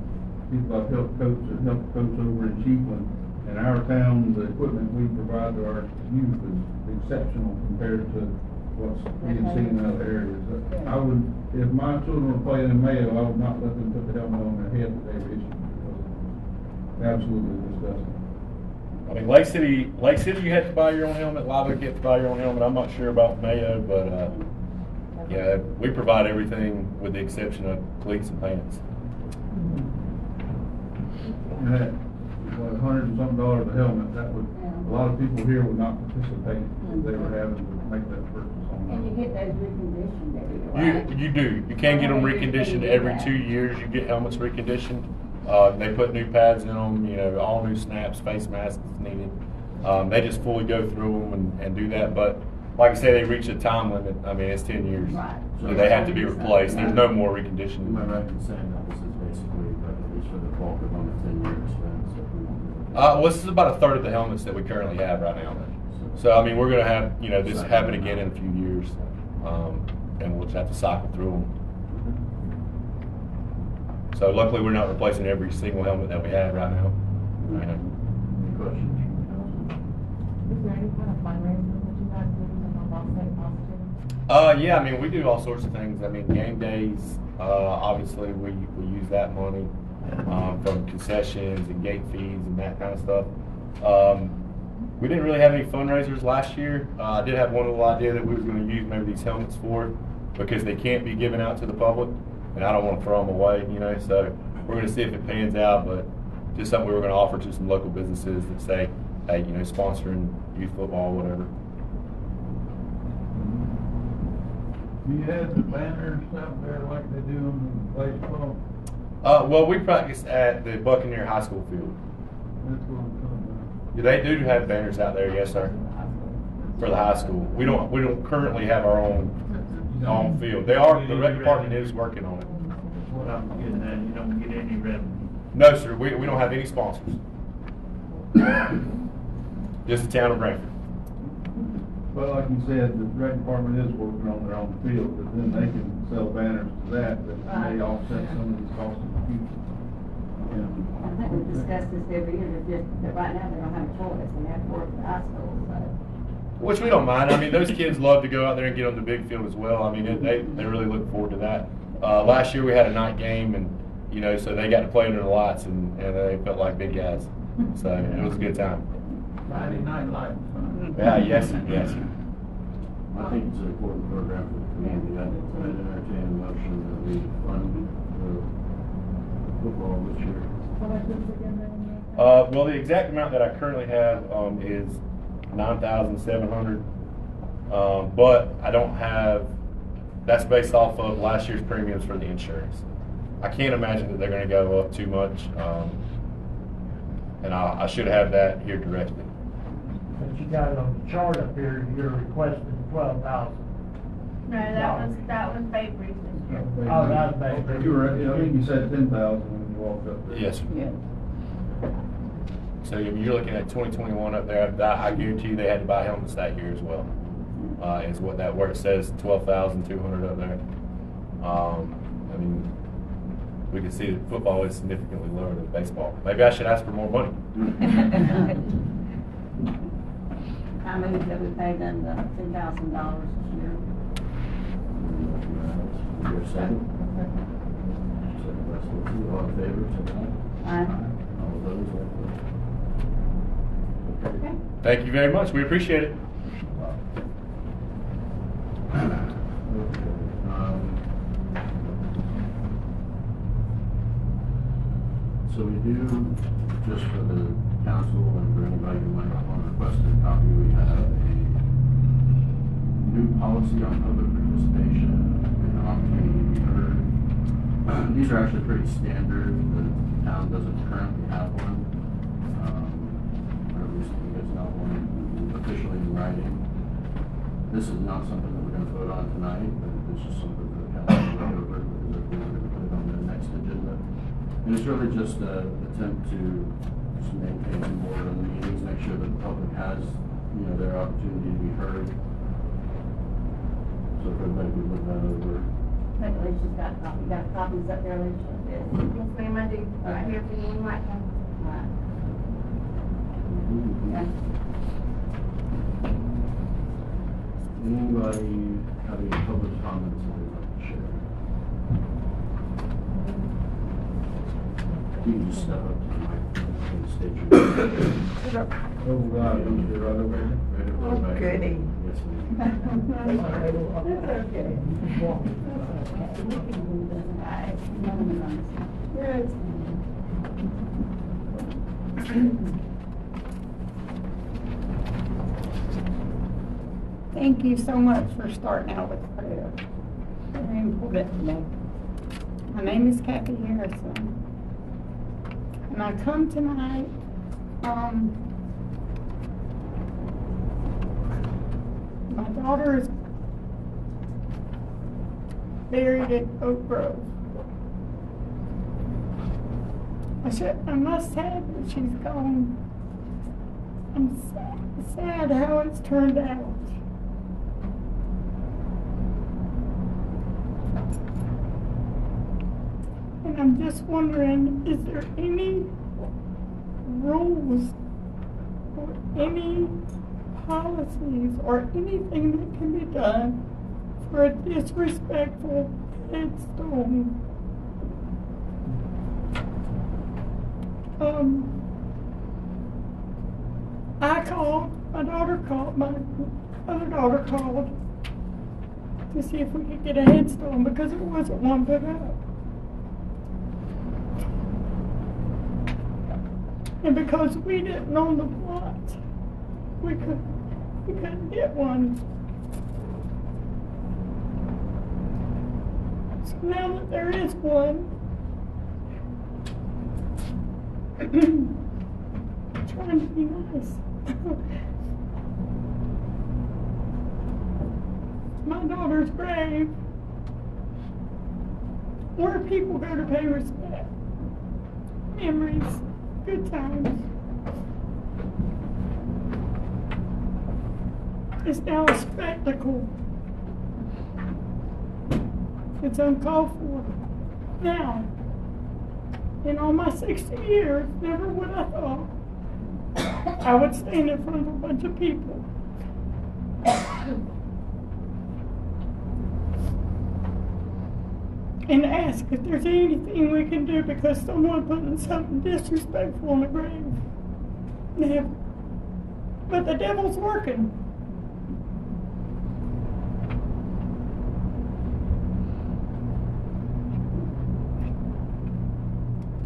people I've helped coach over in Chiefland. In our town, the equipment we provide to our youth is exceptional compared to what's being seen in other areas. I would, if my children were playing in Mayo, I would not let them put the helmet on their head that they've issued because it's absolutely disgusting. I mean, Lake City, you have to buy your own helmet. Live Oak, you have to buy your own helmet. I'm not sure about Mayo, but yeah, we provide everything with the exception of cleats and pants. And that, $100 and something a helmet, that would, a lot of people here would not participate if they were having to make that purchase on that. And you get those reconditioned every year, right? You do. You can get them reconditioned every 2 years. You get helmets reconditioned. They put new pads in them, all new snaps, face masks needed. They just fully go through them and do that. But like I say, they reach a time limit. I mean, it's 10 years. Right. So they have to be replaced. There's no more reconditioning. Am I right in saying that this is basically, at least for the bulk of them, a 10-year expense? Well, this is about a third of the helmets that we currently have right now. So, I mean, we're going to have, this happen again in a few years. And we'll just have to cycle through them. So luckily, we're not replacing every single helmet that we have right now. Any questions? Is there any kind of fundraising that you guys do to help offset costs? Yeah, I mean, we do all sorts of things. I mean, game days, obviously, we use that money from concessions and gate fees and that kind of stuff. We didn't really have any fundraisers last year. I did have one little idea that we was going to use maybe these helmets for because they can't be given out to the public, and I don't want to throw them away, so we're going to see if it pans out, but just something we were going to offer to some local businesses that say, hey, sponsoring youth football, whatever. Do you have the banners out there like they do in the baseball? Well, we practice at the Buccaneer High School field. That's what I'm talking about. Yeah, they do have banners out there, yes, sir, for the high school. We don't currently have our own field. The rec department is working on it. That's what I'm getting at, you don't get any revenue. No, sir, we don't have any sponsors. Just the town of Branford. But like you said, the rec department is working on their own field, but then they can sell banners to that may offset some of these costs in the future. I think we discuss this every year, that right now they don't have a choice, and they have to work at high school, so. Which we don't mind. I mean, those kids love to go out there and get on the big field as well. I mean, they really look forward to that. Last year we had a night game, and so they got to play under the lights, and they felt like big guys. So it was a good time. Friday Night Lights. Yeah, yes. I think it's an important program for the community. I'd entertain a motion that we fund football this year. Well, the exact amount that I currently have is $9,700, but I don't have that's based off of last year's premiums for the insurance. I can't imagine that they're gonna go up too much, and I should have that here directly. But you got it on the chart up here, you're requesting 12,000. No, that was Babe Ruth this year. Oh, that's bad. You were, I think you said 10,000 when you walked up there. Yes, sir. Yeah. So you're looking at 2021 up there. I guarantee you they had to buy helmets that year as well. Is what that where it says 12,200 up there. I mean, we can see that football is significantly lower than baseball. Maybe I should ask for more money. I move that we pay them the $10,000 this year. Your second? Second by Stacy, all in favor, say aye. Aye. All opposed, like that. Okay. Thank you very much. We appreciate it. So we do, just for the council and for anybody who might want to request a copy, we have a new policy on public participation and opportunity to be heard. These are actually pretty standard. The town doesn't currently have one. Or at least there's not one officially in writing. This is not something that we're going to vote on tonight, but it's just something for the council to go over because we're going to put it on the next agenda. And it's really just an attempt to just maintain some order in the meetings, make sure that the public has, their opportunity to be heard. So if everybody could look that over. I think Alicia's got copies. You got copies up there, Alicia? Yes, ma'am, I do. Right here for you, like one. Right. Yeah. Anybody have any public comments that they'd like to share? You can just step up to the microphone and state your name. Oh, God, don't you right over here? Right up there, right? Goody. Yes, ma'am. Thank you so much for starting out with prayer. Very important to me. My name is Kathy Harrison. And I come tonight, my daughter is buried at Oak Grove. I'm not sad that she's gone. I'm sad how it's turned out. And I'm just wondering, is there any rules or any policies or anything that can be done for a disrespectful headstone? I called, my daughter called, my other daughter called to see if we could get a headstone because there wasn't one put up. And because we didn't own the plot, we couldn't get one. So now that there is one, I'm trying to be nice. My daughter's grave, where people go to pay respect, memories, good times. It's now a spectacle. It's uncalled for. Now, in all my 60 years, never would I thought I would stand in front of a bunch of people and ask if there's anything we can do because someone putting something disrespectful on the grave. But the devil's working.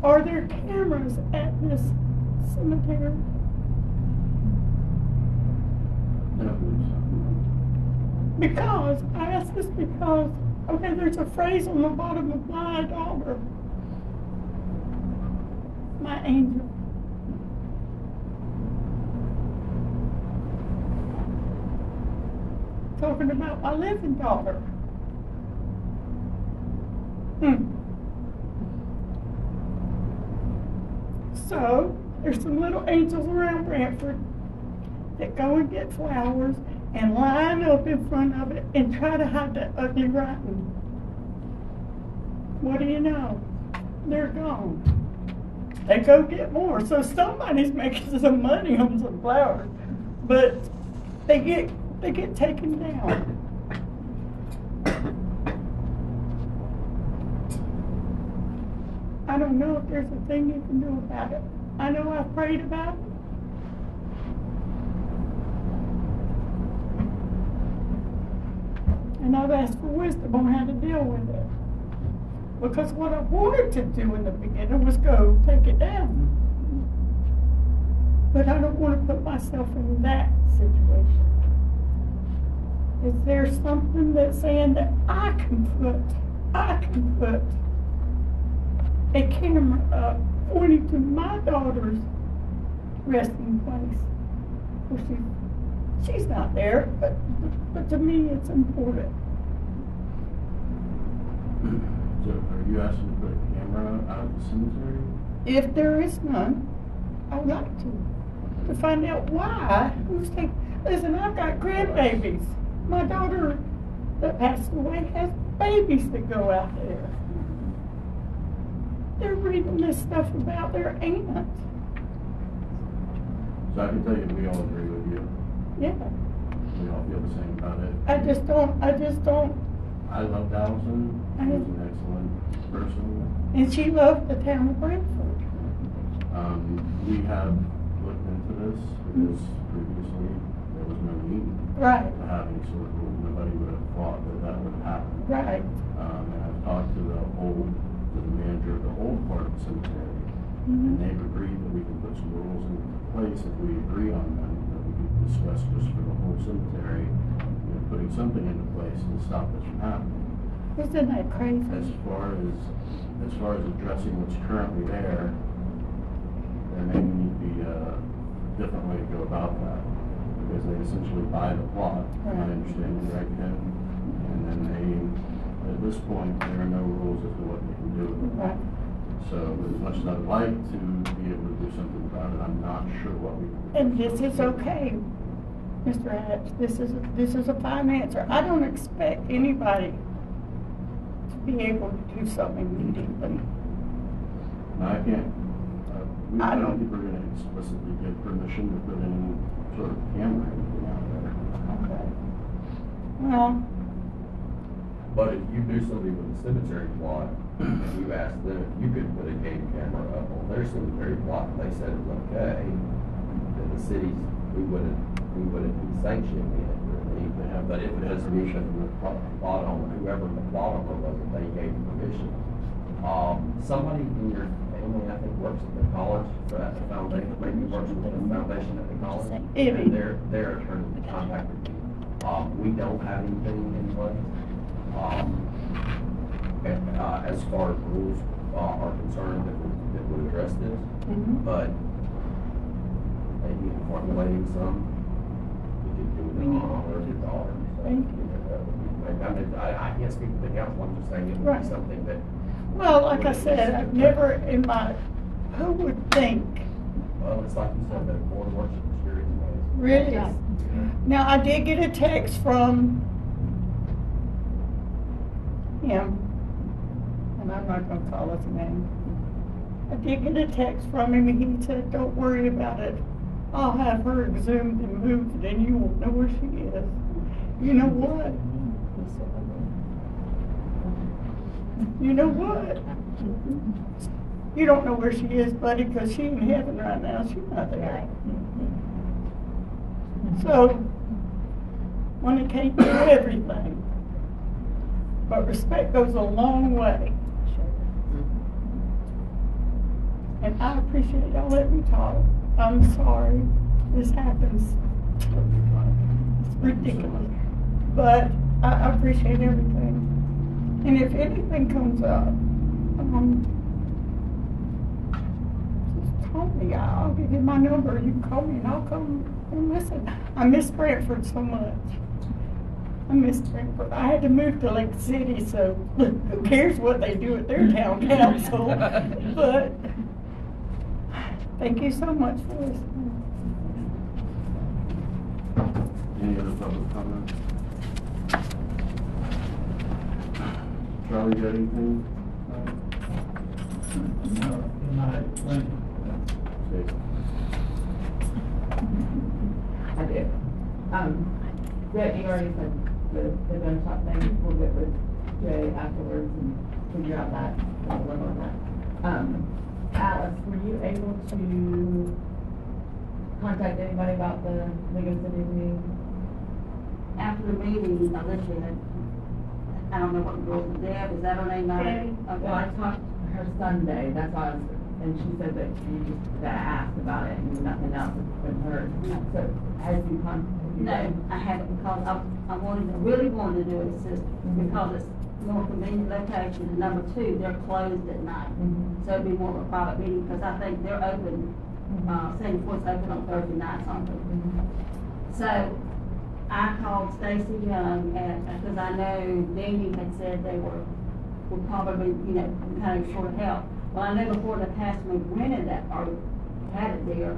Are there cameras at this cemetery? I don't believe so. Because, I ask this because Okay, there's a phrase on the bottom of my daughter. My angel. Talking about my living daughter. So, there's some little angels around Branford that go and get flowers and line up in front of it and try to hide that ugly writing. What do you know? They're gone. They go get more. So somebody's making some money on some flowers, but they get taken down. I don't know if there's a thing you can do about it. I know I've prayed about it. And I've asked for wisdom on how to deal with it. Because what I wanted to do in the beginning was go take it down. But I don't want to put myself in that situation. Is there something that's saying that I can put a camera up pointing to my daughter's resting place? Well, she's not there, but to me it's important. So are you asking to put a camera out of the cemetery? If there is none, I would like to find out why. Listen, I've got grandbabies. My daughter that passed away has babies that go out there. They're reading this stuff about their aunt. So I can tell you, we all agree with you. Yeah. We all feel the same about it. I just don't. I loved Allison. She was an excellent person. And she loved the town of Branford. We have looked into this because previously there was no need Right. to have any sort of rule. Nobody would have thought that would happen. Right. And I've talked to the manager of the old part of the cemetery, and they've agreed that we can put some rules in place if we agree on them, that we could discuss just for the whole cemetery, putting something into place to stop this from happening. Isn't that crazy? As far as addressing what's currently there may need to be a different way to go about that, because they essentially buy the plot, Right. my understanding, right, Ken? And then at this point, there are no rules as to what they can do with it. Right. So as much as I'd like to be able to do something about it, I'm not sure what we can do. And this is okay, Mr. Hatch. This is a fine answer. I don't expect anybody to be able to do something immediately. No, I can't. I don't don't- think we're gonna explicitly give permission to put any sort of camera or anything out there. Okay. Well, But if you do something with the cemetery plot, and you ask them if you could put a game camera up on their cemetery plot, and they said it was okay, then the cities, we wouldn't be sanctioning it, really. But if it has to be from the plot owner, whoever the plot owner was, if they gave permission. Somebody in your family, I think, works at the college, for at the foundation, maybe works with the foundation at the college. Ivy. And their attorney contacted me. We don't have anything in place. As far as rules are concerned that would address this, but maybe in formulating some, we could do it on our daughter. Thank you. I can't speak for the council, I'm just saying it would Right. be something that. well, like I said, I've never in my, who would think, Well, it's like you said, that board works in mysterious ways. really? Now, I did get a text from him, and I'm not gonna call his name. I did get a text from him, and he said, don't worry about it. I'll have her exhumed and moved, and you won't know where she is. You know what? You know what? You don't know where she is, buddy, because she in heaven right now. She's not there. So, money can't do everything. But respect goes a long way. And I appreciate y'all letting me talk. I'm sorry this happens. It's ridiculous. But I appreciate everything. And if anything comes up, just call me. I'll give you my number. You can call me and I'll come and listen. I miss Branford so much. I miss Branford. I had to move to Lake City, so who cares what they do at their town council? But thank you so much for listening. Any other public comments? Charlie, got anything? Jason? I did. Brett, you already said the gunshot thing, we'll get with Jay afterwards and figure out that, we'll work on that. Alice, were you able to contact anybody about the League of Cities meeting? After the meeting, I let you know. I don't know what the girl's Deb, is that her name? Debbie. Well, I talked to her Sunday, that's why I was, and she said that you just asked about it and nothing else has been heard. So, has you No, I haven't, because I really wanted to do it because it's more convenient location, and number two, they're closed at night. So it'd be more of a private meeting, because I think they're open, Sandy Ford's open on Thursday nights, aren't they? So, I called Stacy Young, because I know Danny had said they would probably, kind of short of help. Well, I know before the past we rented that, or had it there,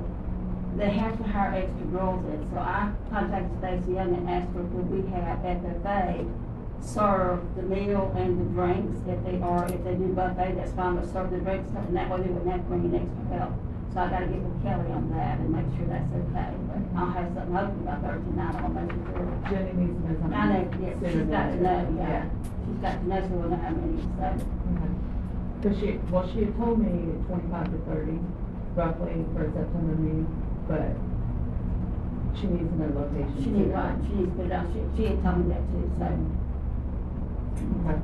they have to hire extra girls in. So I contacted Stacy Young and asked her, could we have FFA serve the meal and the drinks? If they do buffet, that's fine, but serve the drinks, and that way they wouldn't have to bring in extra help. So I gotta get with Kelly on that and make sure that's okay. But I'll have something open by Thursday night, I'll make sure. Jenny needs to know something. I know, yeah, she's got to know, yeah. She's got to know, so we'll know how many, so. Because she had told me 25 to 30, roughly, for a September meeting, but she needs to know location. She needs to put it out, she had told me that too, so. Okay.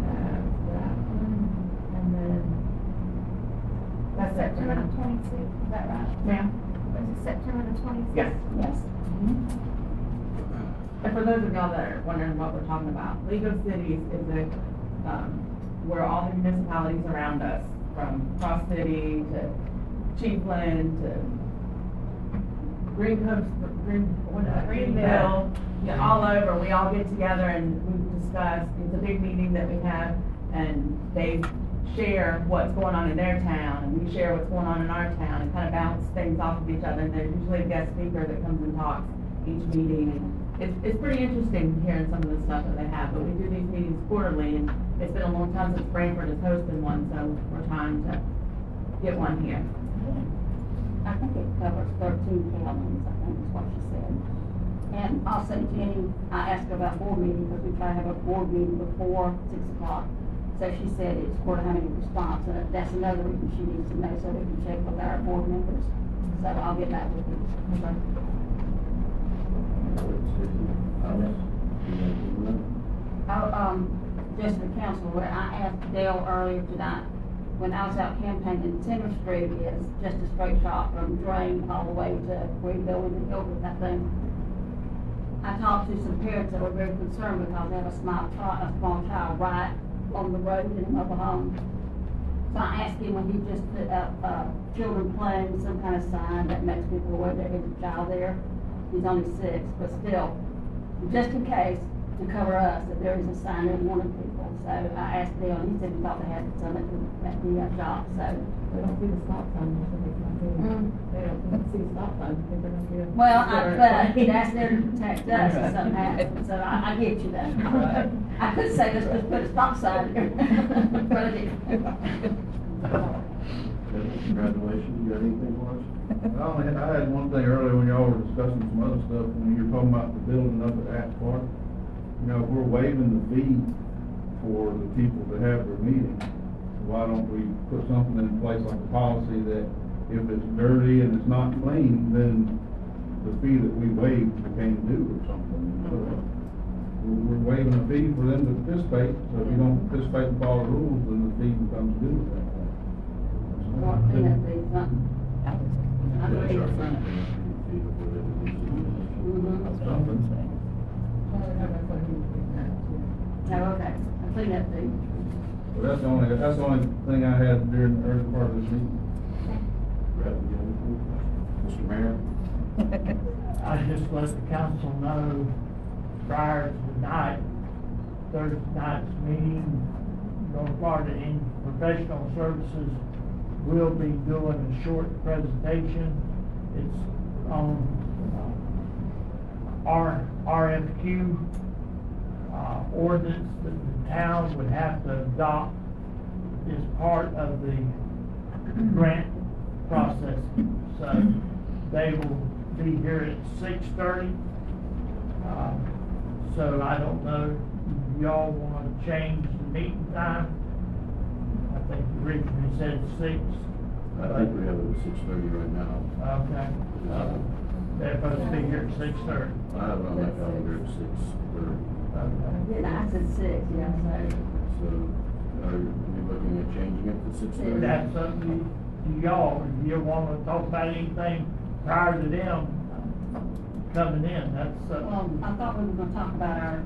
That one, and then. That's September the 26th, is that right? Ma'am? Was it September the 26th? Yes. Yes. And for those of y'all that are wondering what we're talking about, League of Cities is where all the municipalities around us, from Cross City to Chiefland to Greenville, all over, we all get together and we discuss. It's a big meeting that we have, and they share what's going on in their town, and we share what's going on in our town, and kind of bounce things off of each other. And there's usually a guest speaker that comes and talks each meeting, and it's pretty interesting hearing some of the stuff that they have. But we do these meetings quarterly, and it's been a long time since Branford has hosted one, so we're trying to get one here. I think it covers 13 counties, I think is what she said. And also Jenny, I asked her about board meeting, because we try to have a board meeting before 6 o'clock. So she said it's quarter how many response, and that's another reason she needs to know, so we can check with our board members. So I'll get back with you. Just the council, where I asked Dale earlier tonight, when I was out campaigning, Center Street is just a straight shot from Drain all the way to where you go in the hill with that thing. I talked to some parents that were very concerned because they have a small child right on the road in a mobile home. So I asked him when he just put up, children playing, some kind of sign that makes people aware there is a child there. He's only 6, but still, just in case, to cover us, that there is a sign there warning people. So I asked Dale, and he said he thought they had some at the shop, so. They don't see the stop sign, they don't see the stop sign, they don't see it. Well, but that's there to protect us if something happens, so I get you that. I could say, let's just put a stop sign here. But I didn't. Congratulations, you got anything for us? I had one thing earlier when y'all were discussing some other stuff, when you were talking about the building up at Ash Park. You know, if we're waiving the fee for the people to have their meeting, why don't we put something in place like a policy that if it's dirty and it's not clean, then the fee that we waive we can't do or something. So we're waiving a fee for them to participate, so if you don't participate and follow the rules, then the fee becomes due at that point. Well, clean up these, I believe it's Something. No, okay, I cleaned up too. Well, that's the only thing I had during the early part of this meeting. Mr. Mayor? I just let the council know prior to tonight, Thursday night's meeting, North Florida in Professional Services will be doing a short presentation. It's on RFQ ordinance that the town would have to adopt as part of the grant process. So they will be here at 6:30. So I don't know if y'all want to change the meeting time. I think originally said 6. I think we have it at 6:30 right now. Okay. They're supposed to be here at 6:30. I have it on my calendar at 6:30. Okay. Yeah, I said 6, yeah, So, are you looking at changing it to 6:30? That's up to y'all. If you want to talk about anything prior to them coming in, that's, Well, I thought we were gonna talk about our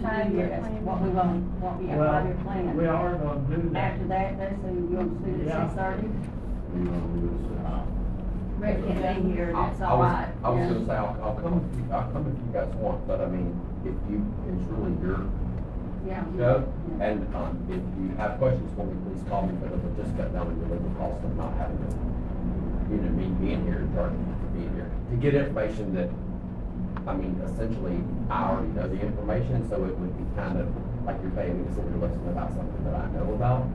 Five-year yes, plan. what we want, what we got well, 5-year plan. we are going to do that. After that, though, so you want to do it Yeah. at 6:30? You want to do it at 6? Rick can't be here, that's I all was- right. I was yeah. gonna say, I'll come if you guys want, but I mean, if you, it's really your Yeah. show. Yeah. And, if you have questions for me, please call me, but it'll just cut down on your legal costs of not having to, me being here and charging you for being here. To get information that, I mean, essentially, I already know the information, so it would be kind of like you're paying me to sit here listening about something that I know about.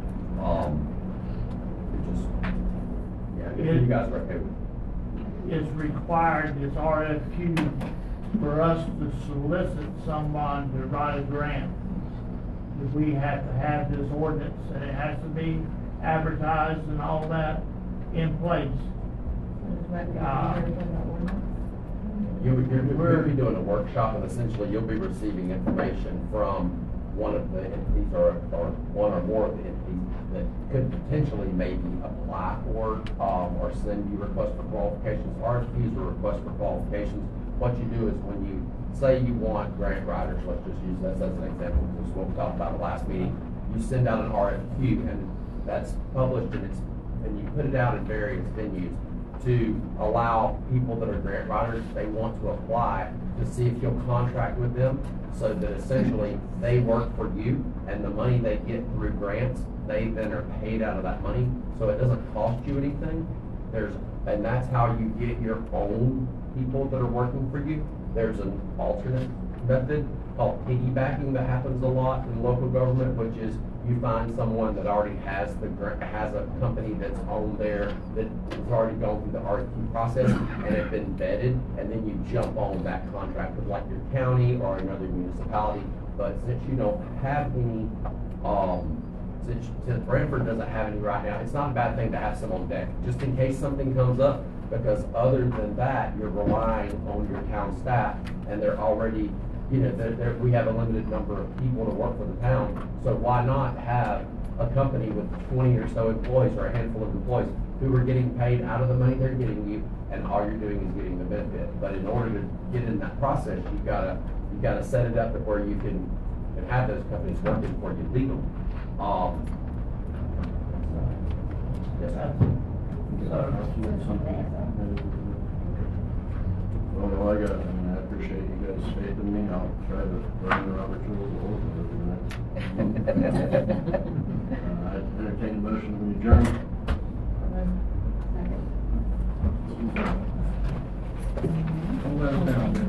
It just, yeah, if you guys are okay with it. Is required, this RFQ, for us to solicit someone to write a grant. We have to have this ordinance, and it has to be advertised and all that in place. You'll be doing a workshop, and essentially you'll be receiving information from one of the entities or one or more of the entities that could potentially maybe apply for, or send you requests for qualifications. RFPs are requests for qualifications. What you do is when you say you want grant writers, let's just use this as an example, because this is what we talked about at the last meeting. You send out an RFQ, and that's published, and you put it out in various venues to allow people that are grant writers, if they want to apply, to see if you'll contract with them, so that essentially they work for you, and the money they get through grants, they then are paid out of that money, so it doesn't cost you anything. And that's how you get your own people that are working for you. There's an alternate method called piggybacking that happens a lot in local government, which is you find someone that already has a company that's on there that has already gone through the RFQ process and have been vetted, and then you jump on that contract with like your county or another municipality. But since you don't have any, since Branford doesn't have any right now, it's not a bad thing to have some on deck, just in case something comes up, because other than that, you're relying on your town staff, and they're already, we have a limited number of people to work for the town, so why not have a company with 20 or so employees, or a handful of employees, who are getting paid out of the money they're getting you, and all you're doing is getting the benefit. But in order to get in that process, you gotta set it up to where you can have those companies working for you legally. Yes, sir. Well, I appreciate you guys' faith in me. I'll try to learn the Robert rules of order over the next. I entertain a motion to adjourn. Don't let them down, man.